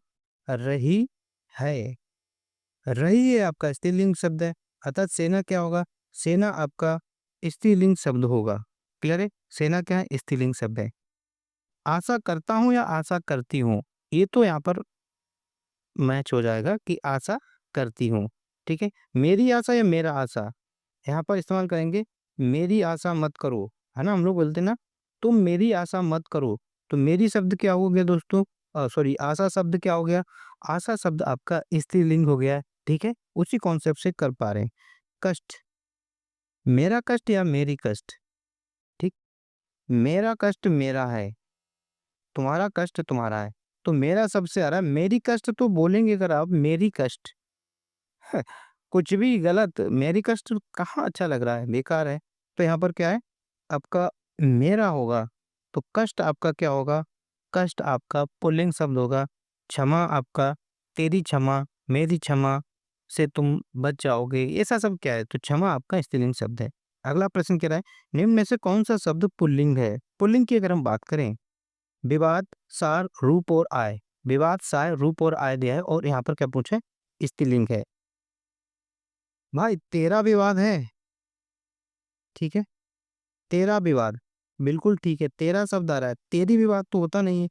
रही है। रही है आपका स्त्रीलिंग शब्द है, अर्थात सेना क्या होगा? सेना आपका स्त्रीलिंग शब्द होगा। क्लियर है? सेना क्या है? स्त्रीलिंग शब्द है। आशा करता हूँ या आशा करती हूँ, ये तो यहाँ पर मैच हो जाएगा कि आशा करती हूँ। ठीक है? मेरी आशा या मेरा आशा, यहाँ पर इस्तेमाल करेंगे मेरी आशा मत करो, है ना? हम लोग बोलते हैं ना, तुम मेरी आशा मत करो। तो मेरी शब्द क्या हो गया दोस्तों? सॉरी, आशा शब्द क्या हो गया? आशा शब्द आपका स्त्रीलिंग हो गया है। ठीक है? उसी कॉन्सेप्ट से कर पा रहे हैं। कष्ट, मेरा कष्ट या मेरी कष्ट। ठीक? मेरा कष्ट मेरा है, तुम्हारा कष्ट तुम्हारा है। तो मेरा सबसे आ रहा है, मेरी कष्ट तो बोलेंगे अगर आप मेरी कष्ट, कुछ भी गलत, मेरी कष्ट कहाँ अच्छा लग रहा है, बेकार है। तो यहाँ पर क्या है? आपका मेरा होगा, तो कष्ट आपका क्या होगा? कष्ट आपका पुल्लिंग शब्द होगा, क्षमा आपका तेरी क्षमा, मेरी क्षमा से तुम बच जाओगे, ऐसा सब क्या है? तो क्षमा आपका स्त्रीलिंग शब्द है। अगला प्रश्न कह रहा है, निम्न में से कौन सा शब्द पुल्लिंग है? पुल्लिंग की अगर हम बात करें, विवाद, सार, रूप और आय। विवाद, सार, रूप और आय दिया है और यहाँ पर क्या पूछा है? स्त्रीलिंग है। भाई तेरा विवाद है, ठीक है, तेरा विवाद, बिल्कुल ठीक है, तेरा शब्द आ रहा है, तेरी विवाद तो होता नहीं है।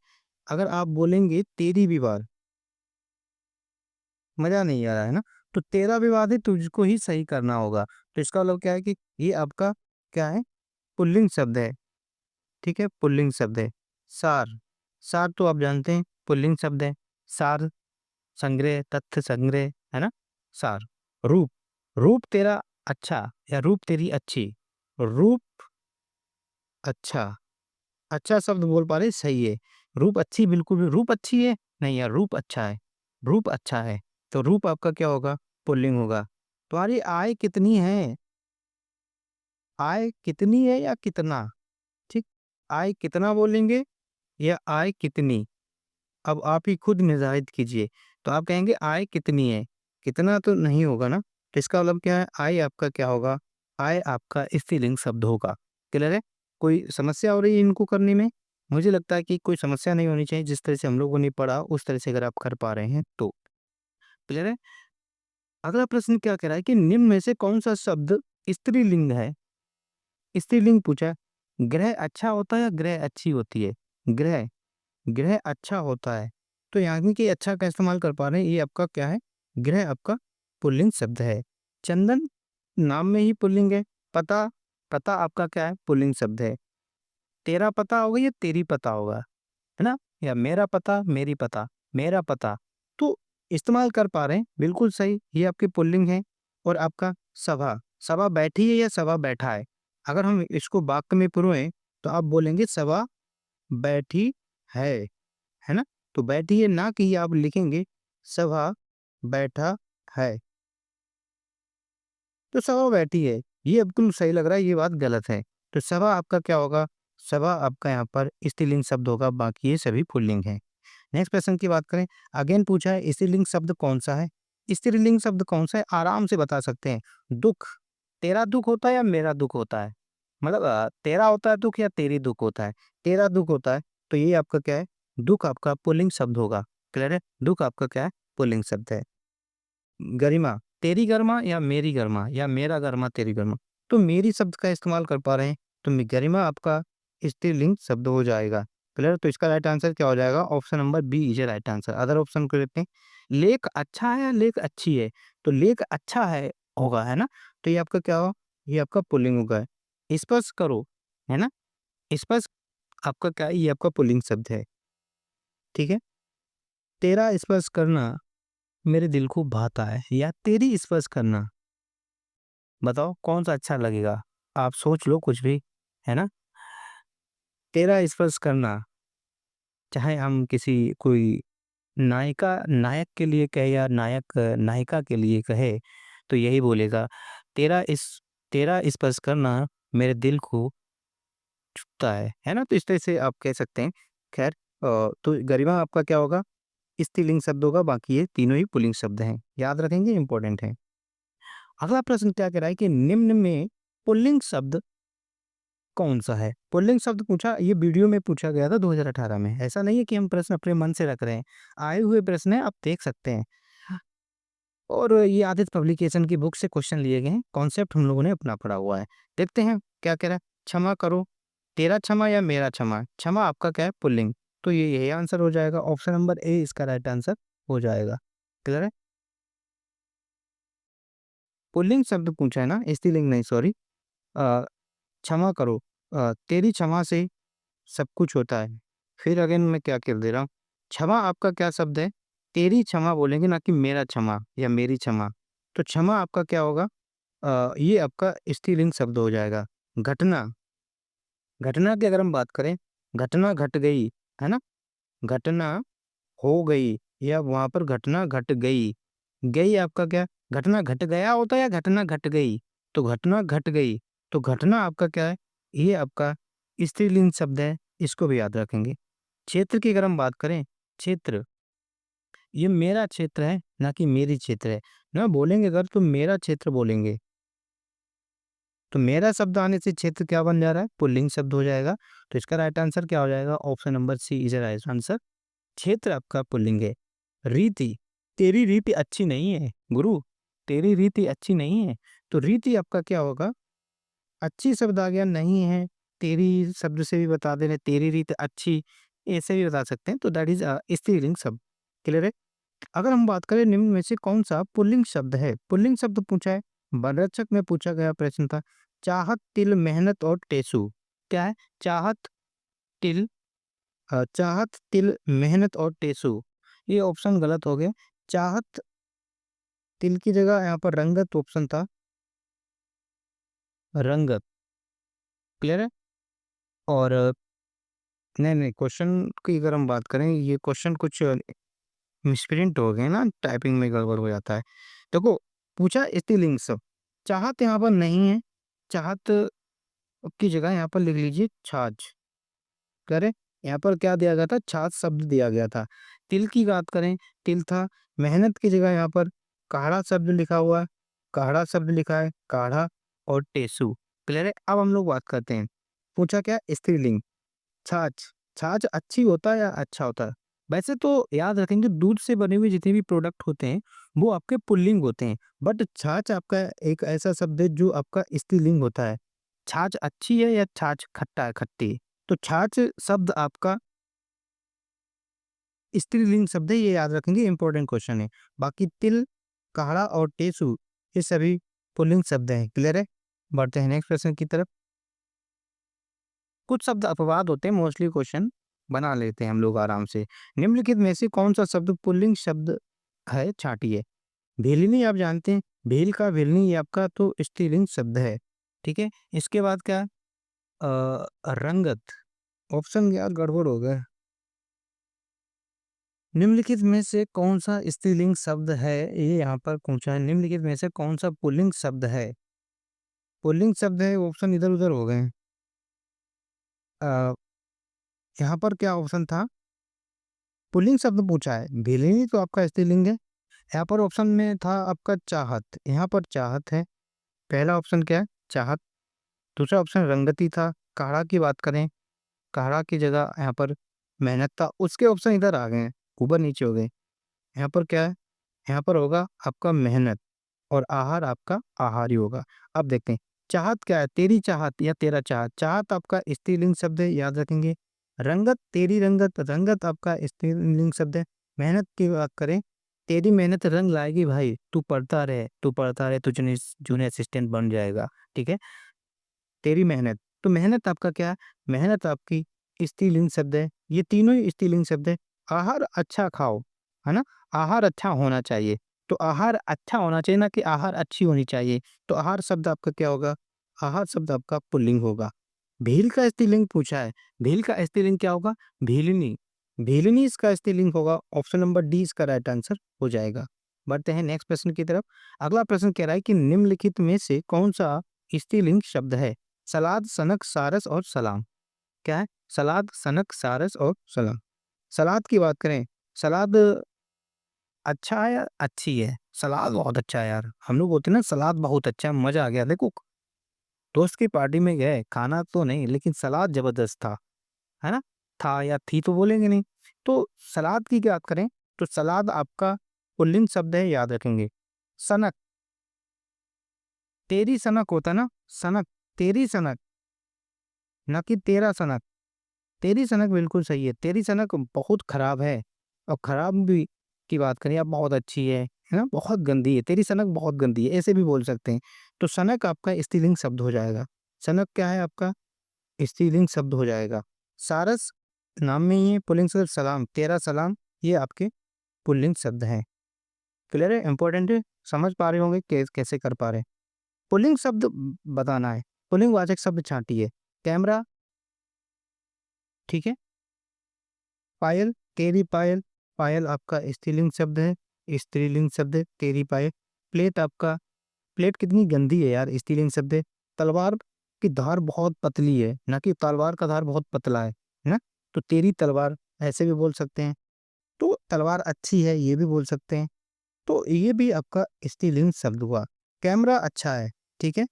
अगर आप बोलेंगे तेरी विवाद, मजा नहीं आ रहा है ना, तो तेरा विवाद है, तुझको ही सही करना होगा। तो इसका मतलब क्या है कि ये आपका क्या है? पुल्लिंग शब्द है, ठीक है, पुल्लिंग शब्द है। सार, सार तो आप जानते हैं पुल्लिंग शब्द है। सार संग्रह, तथ्य संग्रह, है ना, सार। रूप, रूप तेरा अच्छा या रूप तेरी अच्छी, रूप अच्छा, अच्छा शब्द बोल पा रहे, सही है। रूप अच्छी, बिल्कुल भी रूप अच्छी है नहीं यार, रूप अच्छा है, रूप अच्छा है, तो रूप आपका क्या होगा? पुल्लिंग होगा। तुम्हारी आय कितनी है? आय कितनी है या कितना, ठीक, आय कितना बोलेंगे या आय कितनी, अब आप ही खुद निर्धारित कीजिए। तो आप कहेंगे आय कितनी है, कितना तो नहीं होगा ना, तो इसका मतलब क्या है? आय आपका क्या होगा? आय आपका स्त्रीलिंग शब्द होगा। क्लियर है? कोई समस्या हो रही है इनको करने में? मुझे लगता है कि कोई समस्या नहीं होनी चाहिए, जिस तरह से हम लोगों ने पढ़ा उस तरह से अगर आप कर पा रहे हैं तो। क्लियर है? अगला प्रश्न क्या कह रहा है कि निम्न में से कौन सा शब्द स्त्रीलिंग है? स्त्रीलिंग पूछा है। ग्रह अच्छा होता है या ग्रह अच्छी होती है? ग्रह, ग्रह अच्छा होता है, तो यानी कि अच्छा का इस्तेमाल कर पा रहे हैं, ये आपका क्या है? ग्रह आपका पुल्लिंग शब्द है। चंदन नाम में ही पुल्लिंग है। पता, पता आपका क्या है? पुल्लिंग शब्द है। तेरा पता होगा या तेरी पता होगा, है ना, या मेरा पता, मेरी पता, मेरा पता, तो इस्तेमाल कर पा रहे हैं, बिल्कुल सही, ये आपकी पुल्लिंग है। और आपका सभा, सभा बैठी है या सभा बैठा है? अगर हम इसको वाक्य में पुरोएं तो आप बोलेंगे सभा बैठी है ना, तो बैठी है ना कि आप लिखेंगे सभा बैठा है, तो सभा बैठी है, ये बिल्कुल सही लग रहा है, ये बात गलत है। तो सभा आपका क्या होगा? सभा आपका यहाँ पर स्त्रीलिंग शब्द होगा, बाकी ये सभी पुल्लिंग है। नेक्स्ट प्रश्न की बात करें, अगेन पूछा है स्त्रीलिंग शब्द कौन सा है? स्त्रीलिंग शब्द कौन सा है? आराम से बता सकते हैं। दुख, तेरा दुख होता है या मेरा दुख होता है? मतलब तेरा होता है दुख या तेरी दुख होता है? तेरा दुख होता है, तो ये आपका क्या है? दुख आपका पुल्लिंग शब्द होगा। क्लियर है? दुख आपका क्या है? पुल्लिंग शब्द है। गरिमा, तेरी गरिमा या मेरी गरिमा या मेरा गरिमा तेरी गरिमा, तो मेरी शब्द का इस्तेमाल कर पा रहे हैं, तो गरिमा आपका स्त्रीलिंग शब्द हो जाएगा। क्लियर? तो इसका राइट आंसर क्या हो जाएगा? Option number B is right answer. Other option को लेते हैं। लेख अच्छा है या लेख अच्छी है? तो लेख अच्छा है होगा, है ना, तो ये आपका क्या होगा? ये आपका पुल्लिंग होगा। स्पर्श करो, है ना, स्पर्श आपका क्या है? ये आपका पुल्लिंग शब्द है, ठीक है। तेरा स्पर्श करना मेरे दिल को भाता है या तेरी स्पर्श करना, बताओ कौन सा अच्छा लगेगा? आप सोच लो कुछ भी, है ना? तेरा स्पर्श करना, चाहे हम किसी कोई नायिका नायक के लिए कहे या नायक नायिका के लिए कहे, तो यही बोलेगा, तेरा इस तेरा स्पर्श करना मेरे दिल को छूता है ना? तो इस तरह से आप कह सकते हैं। खैर तो गरिमा आपका क्या होगा? स्त्रीलिंग शब्द होगा, बाकी ये तीनों ही पुल्लिंग शब्द हैं। याद रखेंगे, इंपॉर्टेंट है। अगला प्रश्न क्या कह रहा है कि निम्न में पुल्लिंग शब्द कौन-सा है? पुल्लिंग शब्द पूछा, ये वीडियो में पूछा गया था 2018 में। ऐसा नहीं है कि हम प्रश्न अपने मन से रख रहे हैं। आए हुए प्रश्न हैं, आप देख सकते हैं। और ये आदित्य पब्लिकेशन की बुक से क्वेश्चन लिए गए हैं। कॉन्सेप्ट हम लोगों ने अपना पढ़ा हुआ है। देखते हैं क्या कह रहा है? क्षमा करो, तेरा क्षमा या मेरा क्षमा? क्षमा आपका क्या है? पुल्लिंग। तो ये यही आंसर हो जाएगा। ऑप्शन नंबर ए इसका राइट आंसर हो जाएगा। क्लियर है? पुल्लिंग शब्द पूछा है ना, स्त्रीलिंग नहीं, सॉरी। अ, क्षमा करो, तेरी क्षमा से सब कुछ होता है। फिर अगेन मैं क्या कर दे रहा हूँ, क्षमा आपका क्या शब्द है? तेरी क्षमा बोलेंगे, ना कि मेरा क्षमा या मेरी क्षमा। तो क्षमा आपका क्या होगा? ये आपका स्त्रीलिंग शब्द हो जाएगा। घटना, घटना की अगर हम बात करें, घटना घट गई, है ना? घटना हो गई या वहाँ पर घटना घट गई। गई आपका क्या? घटना घट गया होता है या घटना घट गई? तो घटना घट गई, तो घटना आपका क्या है? ये आपका स्त्रीलिंग शब्द है, इसको भी याद रखेंगे। क्षेत्र की अगर हम बात करें, क्षेत्र, ये मेरा क्षेत्र है, ना कि मेरी क्षेत्र है। ना बोलेंगे अगर तो मेरा क्षेत्र बोलेंगे, तो मेरा शब्द आने से क्षेत्र क्या बन जा रहा है? पुल्लिंग शब्द हो जाएगा। तो इसका राइट आंसर क्या हो जाएगा? Option number C is right answer. क्षेत्र आपका पुल्लिंग है। रीति, तेरी रीति अच्छी नहीं है गुरु, तेरी रीति अच्छी नहीं है। तो रीति आपका क्या होगा? अच्छी शब्द आ गया, नहीं है, तेरी शब्द से भी बता दे रहे, तेरी रीत अच्छी, ऐसे भी बता सकते हैं। तो दैट इज स्त्रीलिंग शब्द। क्लियर है? अगर हम बात करें निम्न में से कौन सा पुल्लिंग शब्द है? पुल्लिंग शब्द पूछा है, बनरक्षक में पूछा गया प्रश्न था। चाहत, तिल, मेहनत और टेसू। क्या है? चाहत, तिल, चाहत, तिल, मेहनत और टेसू। ये ऑप्शन गलत हो गया। चाहत, तिल की जगह यहाँ पर रंगत ऑप्शन था, रंगत। क्लियर है? और नहीं नहीं, क्वेश्चन की अगर हम बात करें, ये क्वेश्चन कुछ मिसप्रिंट हो गए ना, टाइपिंग में गड़बड़ हो जाता है। देखो, पूछा स्त्रीलिंग शब्द, चाहत यहाँ पर नहीं है, चाहत की जगह यहाँ पर लिख लीजिए छाछ। करें, यहाँ पर क्या दिया गया था? छाछ शब्द दिया गया था। तिल की बात करें, तिल था। मेहनत की जगह यहाँ पर काढ़ा शब्द लिखा हुआ है, काढ़ा शब्द लिखा है, काढ़ा। और टेसू। क्लियर है? अब हम लोग बात करते हैं, पूछा क्या? स्त्रीलिंग, छाछ। छाछ अच्छी होता है या अच्छा होता है? वैसे तो याद रखेंगे, दूध से बने हुए जितने भी प्रोडक्ट होते हैं वो आपके पुल्लिंग होते हैं, बट छाछ आपका एक ऐसा शब्द है जो आपका स्त्रीलिंग होता है। छाछ अच्छी है या छाछ खट्टा है, खट्टी है? तो छाछ शब्द आपका स्त्रीलिंग शब्द है, ये याद रखेंगे, इंपॉर्टेंट क्वेश्चन है। बाकी तिल, काढ़ा और टेसु ये सभी पुल्लिंग शब्द हैं। क्लियर है? बढ़ते हैं नेक्स्ट प्रश्न की तरफ। कुछ शब्द अपवाद होते हैं, मोस्टली क्वेश्चन बना लेते हैं हम लोग आराम से। निम्नलिखित में से कौन सा शब्द पुल्लिंग शब्द है? छांटिए। भेलिनी आप जानते हैं, भेल का भेलनी ये आपका तो स्त्रीलिंग शब्द है। ठीक है, इसके बाद क्या? रंगत, ऑप्शन यार गड़बड़ हो गया। निम्नलिखित में से कौन सा स्त्रीलिंग शब्द है? ये यहाँ पर पूछा है, निम्नलिखित में से कौन सा पुल्लिंग शब्द है? पुल्लिंग शब्द है, ऑप्शन इधर उधर हो गए हैं। अ, यहाँ पर क्या ऑप्शन था? पुल्लिंग शब्द पूछा है, भेलिनी तो आपका स्त्रीलिंग है। यहाँ पर ऑप्शन में था आपका चाहत, यहाँ पर चाहत है। पहला ऑप्शन क्या है? चाहत। दूसरा ऑप्शन रंगती था। काढ़ा की बात करें, काढ़ा की जगह यहाँ पर मेहनत था। उसके ऑप्शन इधर आ गए हैं, ऊपर नीचे हो गए। यहाँ पर क्या है? यहाँ पर होगा आपका मेहनत, और आहार आपका आहार ही होगा। अब देखते हैं, चाहत क्या है? तेरी चाहत या तेरा चाहत। चाहत आपका स्त्रीलिंग शब्द है, याद रखेंगे। रंगत, तेरी रंगत, रंगत आपका स्त्रीलिंग शब्द है। मेहनत की बात करें, तेरी मेहनत रंग लाएगी भाई, तू पढ़ता रहे, तू पढ़ता रहे, तू जूनियर असिस्टेंट बन जाएगा। ठीक है, तेरी मेहनत। तो मेहनत आपका क्या है? मेहनत आपकी स्त्रीलिंग शब्द है। ये तीनों ही स्त्रीलिंग शब्द है। आहार अच्छा खाओ, है ना? आहार अच्छा होना चाहिए। तो आहार अच्छा होना चाहिए, ना कि आहार अच्छी होनी चाहिए। तो आहार शब्द आपका क्या होगा? आहार शब्द आपका पुल्लिंग होगा। भील का स्त्रीलिंग पूछा है, भील का स्त्रीलिंग क्या होगा? भीलनी। भीलनी इसका स्त्रीलिंग होगा। ऑप्शन नंबर डी इसका राइट आंसर हो जाएगा। बढ़ते हैं नेक्स्ट प्रश्न की तरफ। अगला प्रश्न कह रहा है कि निम्नलिखित में से कौन सा स्त्रीलिंग शब्द है? सलाद, सनक, सारस और सलाम। क्या है? सलाद, सनक, सारस और सलाम। सलाद की बात करें, सलाद अच्छा है या अच्छी है? सलाद बहुत अच्छा है यार, हम लोग बोलते हैं ना सलाद बहुत अच्छा है, मजा आ गया। देखो, दोस्त की पार्टी में गए, खाना तो नहीं लेकिन सलाद जबरदस्त था, है ना? था या थी तो बोलेंगे नहीं। तो सलाद की बात करें, तो सलाद आपका पुल्लिंग शब्द है, याद रखेंगे। सनक, तेरी सनक होता ना, सनक, तेरी सनक, ना कि तेरा सनक। तेरी सनक बिल्कुल सही है, तेरी सनक बहुत खराब है। और खराब भी की बात करें, आप बहुत अच्छी है ना? बहुत गंदी है, तेरी सनक बहुत गंदी है, ऐसे भी बोल सकते हैं। तो सनक आपका स्त्रीलिंग शब्द हो जाएगा। सनक क्या है आपका? स्त्रीलिंग शब्द हो जाएगा। सारस नाम में ही है पुल्लिंग शब्द। सलाम, तेरा सलाम, ये आपके पुल्लिंग शब्द हैं। क्लियर है? इंपॉर्टेंट है, समझ पा रहे होंगे कैसे कर पा रहे हैं। पुल्लिंग शब्द बताना है, पुल्लिंग वाचक शब्द छांटिए। कैमरा, ठीक है। पायल, तेरी पायल, पायल आपका स्त्रीलिंग शब्द है, स्त्रीलिंग शब्द है, तेरी पायल। प्लेट आपका, प्लेट कितनी गंदी है यार, स्त्रीलिंग शब्द है। तलवार की धार बहुत पतली है, ना कि तलवार का धार बहुत पतला है ना? तो तेरी तलवार ऐसे भी बोल सकते हैं। तो तलवार अच्छी है, ये भी बोल सकते हैं। तो ये भी आपका स्त्रीलिंग शब्द हुआ। कैमरा अच्छा है, ठीक है?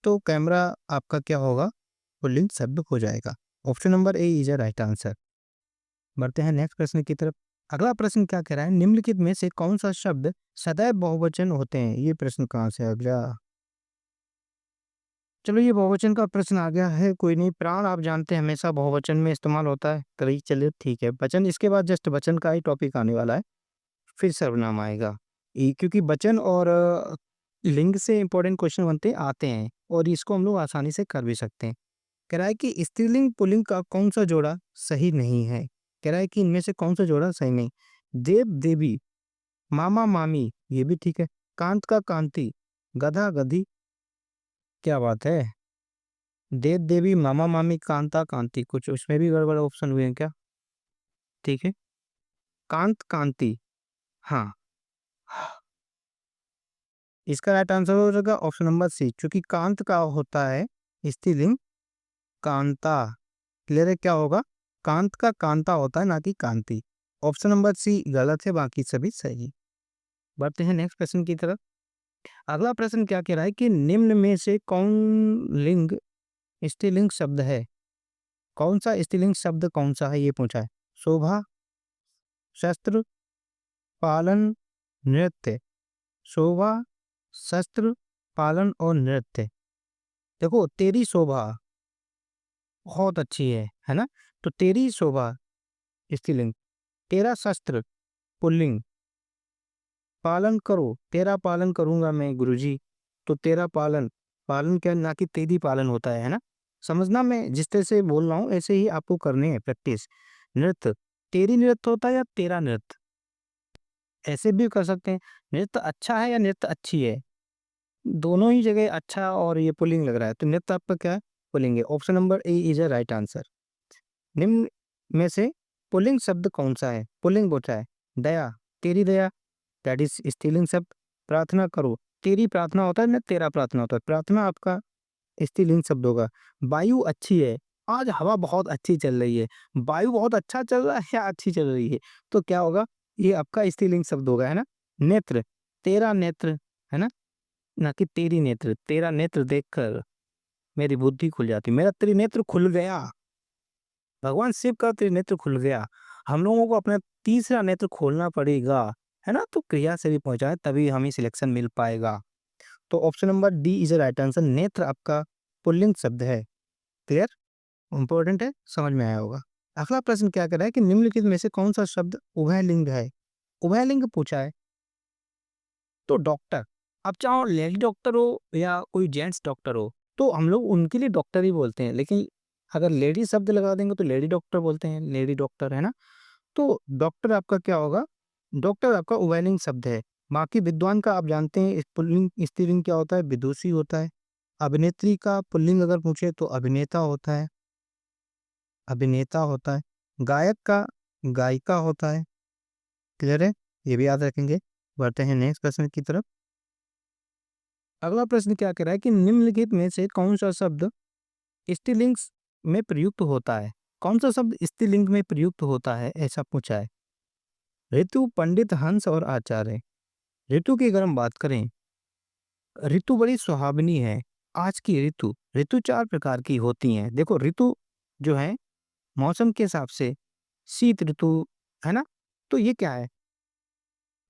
तो कैमरा आपका क्या होगा? पुल्लिंग शब्द हो जाएगा। Option number A is a right answer. बढ़ते हैं नेक्स्ट प्रश्न की तरफ। अगला प्रश्न क्या कह रहा है? निम्नलिखित में से कौन सा शब्द सदैव बहुवचन होते हैं? ये प्रश्न कहाँ से आ गया? चलो ये बहुवचन का प्रश्न आ गया है, कोई नहीं। प्राण आप जानते हैं हमेशा बहुवचन में इस्तेमाल होता है। करिए, चलिए ठीक है। वचन इसके बाद जस्ट वचन का ही टॉपिक आने वाला है, फिर सर्वनाम आएगा। क्योंकि वचन और लिंग से इंपॉर्टेंट क्वेश्चन बनते आते हैं और इसको हम लोग आसानी से कर भी सकते हैं। कह रहा है कि स्त्रीलिंग पुल्लिंग का कौन सा जोड़ा सही नहीं है? कह रहा है कि इनमें से कौन सा जोड़ा सही नहीं? देव देवी, मामा मामी, ये भी ठीक है। कांत का कांति, गधा गधी, क्या बात है? देव देवी, मामा मामी, कांता कांति, कुछ उसमें भी गड़बड़ ऑप्शन हुए हैं क्या? ठीक है। कांत कांति, हाँ, इसका राइट आंसर हो जाएगा ऑप्शन नंबर सी, क्योंकि कांत का होता है स्त्रीलिंग कांता। क्लियर है क्या होगा? कांत का कांता होता है, ना कि कांति। ऑप्शन नंबर सी गलत है, बाकी सभी सही। बढ़ते हैं नेक्स्ट प्रश्न की तरफ। अगला प्रश्न क्या कह रहा है कि निम्न में से कौन लिंग स्त्रीलिंग शब्द है? कौन सा स्त्रीलिंग शब्द कौन सा है, ये पूछा है। शोभा, शस्त्र, पालन, नृत्य। शोभा, शस्त्र, पालन और नृत्य। देखो, तेरी शोभा बहुत अच्छी है ना? तो तेरी शोभा स्त्रीलिंग, तेरा शस्त्र पुल्लिंग, पालन करो, तेरा पालन करूंगा मैं गुरुजी। तो तेरा पालन, पालन क्या, ना कि तेरी पालन होता है ना? समझना, मैं जिस तरह से बोल रहा हूँ ऐसे ही आपको करनी है प्रैक्टिस। नृत्य, तेरी नृत्य होता है या तेरा नृत्य, ऐसे भी कर सकते हैं। नृत्य अच्छा है या नृत्य अच्छी है, दोनों ही जगह अच्छा और ये पुल्लिंग लग रहा है, तो नृत्य आपका क्या है? पुल्लिंग है। Option number A is a right answer. निम्न में से पुल्लिंग शब्द कौन सा है? पुल्लिंग बोलता है। दया, तेरी दया, दैट इज स्त्रीलिंग शब्द। प्रार्थना करो, तेरी प्रार्थना होता है ना, तेरा प्रार्थना होता है। प्रार्थना आपका स्त्रीलिंग शब्द होगा। वायु अच्छी है, आज हवा बहुत अच्छी चल रही है। वायु बहुत अच्छा चल रहा है या अच्छी चल रही है, तो क्या होगा? ये आपका स्त्रीलिंग शब्द होगा, है ना? नेत्र, तेरा नेत्र, है ना? ना कि तेरी नेत्र। तेरा नेत्र देखकर मेरी बुद्धि खुल जाती, मेरा त्रिनेत्र खुल गया। भगवान शिव का त्रिनेत्र खुल गया। हम लोगों को अपना तीसरा नेत्र खोलना पड़ेगा, है ना? तो क्रिया से भी पहुंचाए तभी हमें सिलेक्शन मिल पाएगा। तो option number D is right answer. नेत्र आपका पुल्लिंग शब्द है। क्लियर, इंपॉर्टेंट है, समझ में आया होगा। अगला प्रश्न क्या कर रहा है कि निम्नलिखित में से कौन सा शब्द उभयलिंग है? उभयलिंग पूछा है। तो डॉक्टर, अब चाहो लेडी डॉक्टर हो या कोई जेंट्स डॉक्टर हो, तो हम लोग उनके लिए डॉक्टर ही बोलते हैं। लेकिन अगर लेडी शब्द लगा देंगे तो लेडी डॉक्टर बोलते हैं, लेडी डॉक्टर, है ना? तो डॉक्टर आपका क्या होगा? डॉक्टर आपका उभयलिंग शब्द है। बाकी विद्वान का आप जानते हैं पुल्लिंग स्त्रीलिंग क्या होता है? विदुषी होता है। अभिनेत्री का पुल्लिंग अगर पूछे तो अभिनेता होता है, अभिनेता होता है। गायक का गायिका होता है। क्लियर है, ये भी याद रखेंगे। बढ़ते हैं नेक्स्ट प्रश्न की तरफ। अगला प्रश्न क्या कह रहा है कि निम्नलिखित में से कौन सा शब्द स्त्रीलिंग में प्रयुक्त होता है? कौन सा शब्द स्त्रीलिंग में प्रयुक्त होता है, ऐसा पूछा है। ऋतु, पंडित, हंस और आचार्य। ऋतु की अगर हम बात करें, ऋतु बड़ी सुहावनी है। आज की ऋतु, ऋतु 4 प्रकार की होती हैं। देखो, ऋतु जो है मौसम के हिसाब से शीत ऋतु, है ना? तो ये क्या है?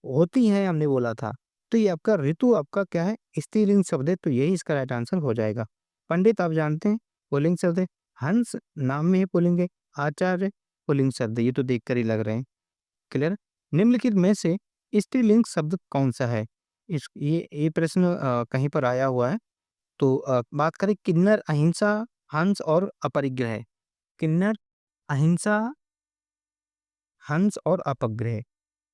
होती हैं, हमने बोला था। तो ये आपका ऋतु आपका क्या है? स्त्रीलिंग शब्द है, तो यही इसका राइट आंसर हो जाएगा। पंडित आप जानते हैं पुल्लिंग शब्द है। हंस नाम में ही पुल्लिंग है। आचार्य पुल्लिंग शब्द है, ये तो देखकर ही लग रहे हैं। क्लियर? निम्नलिखित में से स्त्रीलिंग शब्द कौन सा है? इस ये प्रश्न कहीं पर आया हुआ है। तो बात करें किन्नर, अहिंसा, हंस और अपरिग्रह। किन्नर, अहिंसा, हंस और अपग्रह।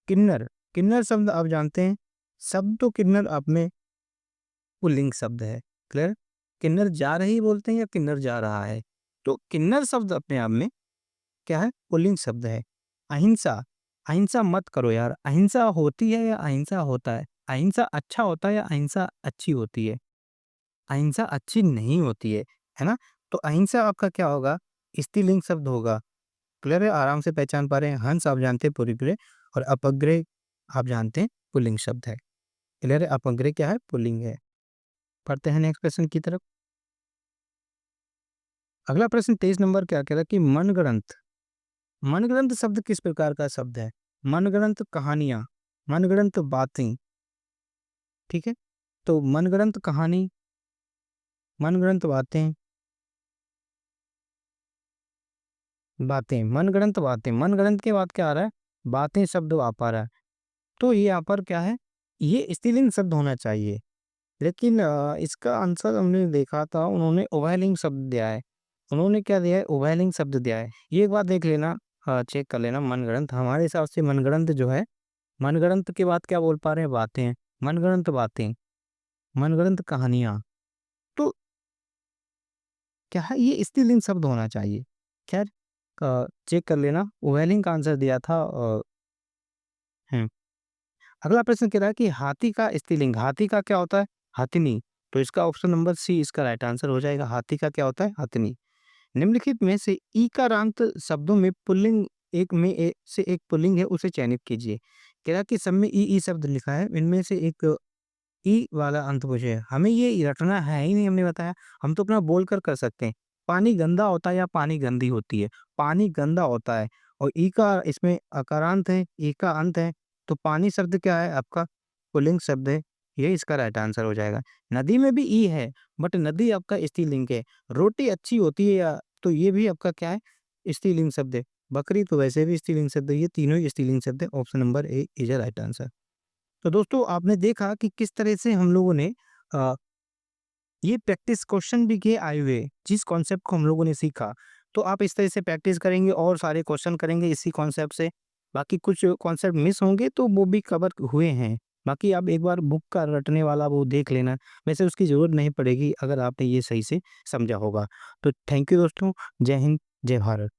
किन्नर, किन्नर शब्द आप जानते हैं। शब्द तो किन्नर आप में पुल्लिंग शब्द है। क्लियर? किन्नर जा रही बोलते हैं या किन्नर जा रहा है, तो किन्नर शब्द अपने आप में क्या है? पुल्लिंग शब्द है। अहिंसा, अहिंसा मत करो यार। अहिंसा होती है या अहिंसा होता है? अहिंसा अच्छा होता है या अहिंसा अच्छी होती है? अहिंसा अच्छी नहीं होती है ना? तो अहिंसा आपका क्या होगा? स्त्रीलिंग शब्द होगा। क्लियर है? आराम से पहचान पा रहे हैं। हंस आप जानते हैं पुल्लिंग और अपग्रह आप जानते हैं पुल्लिंग शब्द है। क्लियर है? अपग्रह क्या है? पुल्लिंग है। पढ़ते हैं नेक्स्ट प्रश्न की तरफ। अगला प्रश्न 23 नंबर क्या कह रहा है कि मनगढ़ंत। मनगढ़ंत शब्द किस प्रकार का शब्द है? मनगढ़ंत कहानियाँ, मनगढ़ंत बातें, ठीक है? तो मनगढ़ंत कहानी, मनगढ़ंत बातें, बातें, मनगढ़ंत बातें, मनगढ़ंत के बाद क्या आ रहा है? बातें शब्द आ पा रहा है। तो ये यहाँ पर क्या है? ये स्त्रीलिंग शब्द होना चाहिए। लेकिन इसका आंसर हमने देखा था, उन्होंने उभयलिंग शब्द दिया है। उन्होंने क्या दिया है? उभयलिंग शब्द दिया है। ये एक बार देख लेना, चेक कर लेना मनगढ़ंत। हमारे हिसाब से मनगढ़ंत जो है, मनगढ़ंत के बाद क्या बोल पा रहे हैं? बातें, मनगढ़ंत बातें, मनगढ़ंत कहानियाँ। तो क्या है? ये स्त्रीलिंग शब्द होना चाहिए। खैर, चेक कर लेना, उभयलिंग का आंसर दिया था। हुँ। अगला प्रश्न कह रहा है कि हाथी का स्त्रीलिंग, हाथी का क्या होता है? हथिनी। तो इसका ऑप्शन नंबर सी इसका राइट आंसर हो जाएगा। हाथी का क्या होता है? हथिनी। निम्नलिखित में से ईकारांत शब्दों में पुल्लिंग एक में से एक पुल्लिंग है, उसे चयनित कीजिए। कह रहा है कि सब में ई शब्द लिखा है, इनमें से एक ई वाला अंत पूछे। हमें ये रटना है ही नहीं, हमने बताया। हम तो अपना बोलकर कर सकते हैं। पानी गंदा होता है या पानी गंदी होती है? पानी गंदा होता है और ई का इसमें अकारांत है, ई का अंत है, तो पानी शब्द क्या है आपका? पुल्लिंग शब्द है। ये इसका राइट आंसर हो जाएगा। नदी में भी ई है, बट नदी आपका स्त्रीलिंग है। रोटी अच्छी होती है या, तो ये भी आपका क्या है? स्त्रीलिंग शब्द है। बकरी तो वैसे भी स्त्रीलिंग शब्द है। ये तीनों ही स्त्रीलिंग शब्द है। Option number A is a right answer. तो दोस्तों आपने देखा कि किस तरह से हम लोगों ने अ, ये प्रैक्टिस क्वेश्चन भी किए आए हुए, जिस कॉन्सेप्ट को हम लोगों ने सीखा। तो आप इस तरह से प्रैक्टिस करेंगे और सारे क्वेश्चन करेंगे इसी कॉन्सेप्ट से। बाकी कुछ कॉन्सेप्ट मिस होंगे तो वो भी कवर हुए हैं। बाकी आप एक बार बुक का रटने वाला वो देख लेना। वैसे उसकी ज़रूरत नहीं पड़ेगी अगर आपने ये सही से समझा होगा। तो थैंक यू दोस्तों। जय हिंद, जय भारत।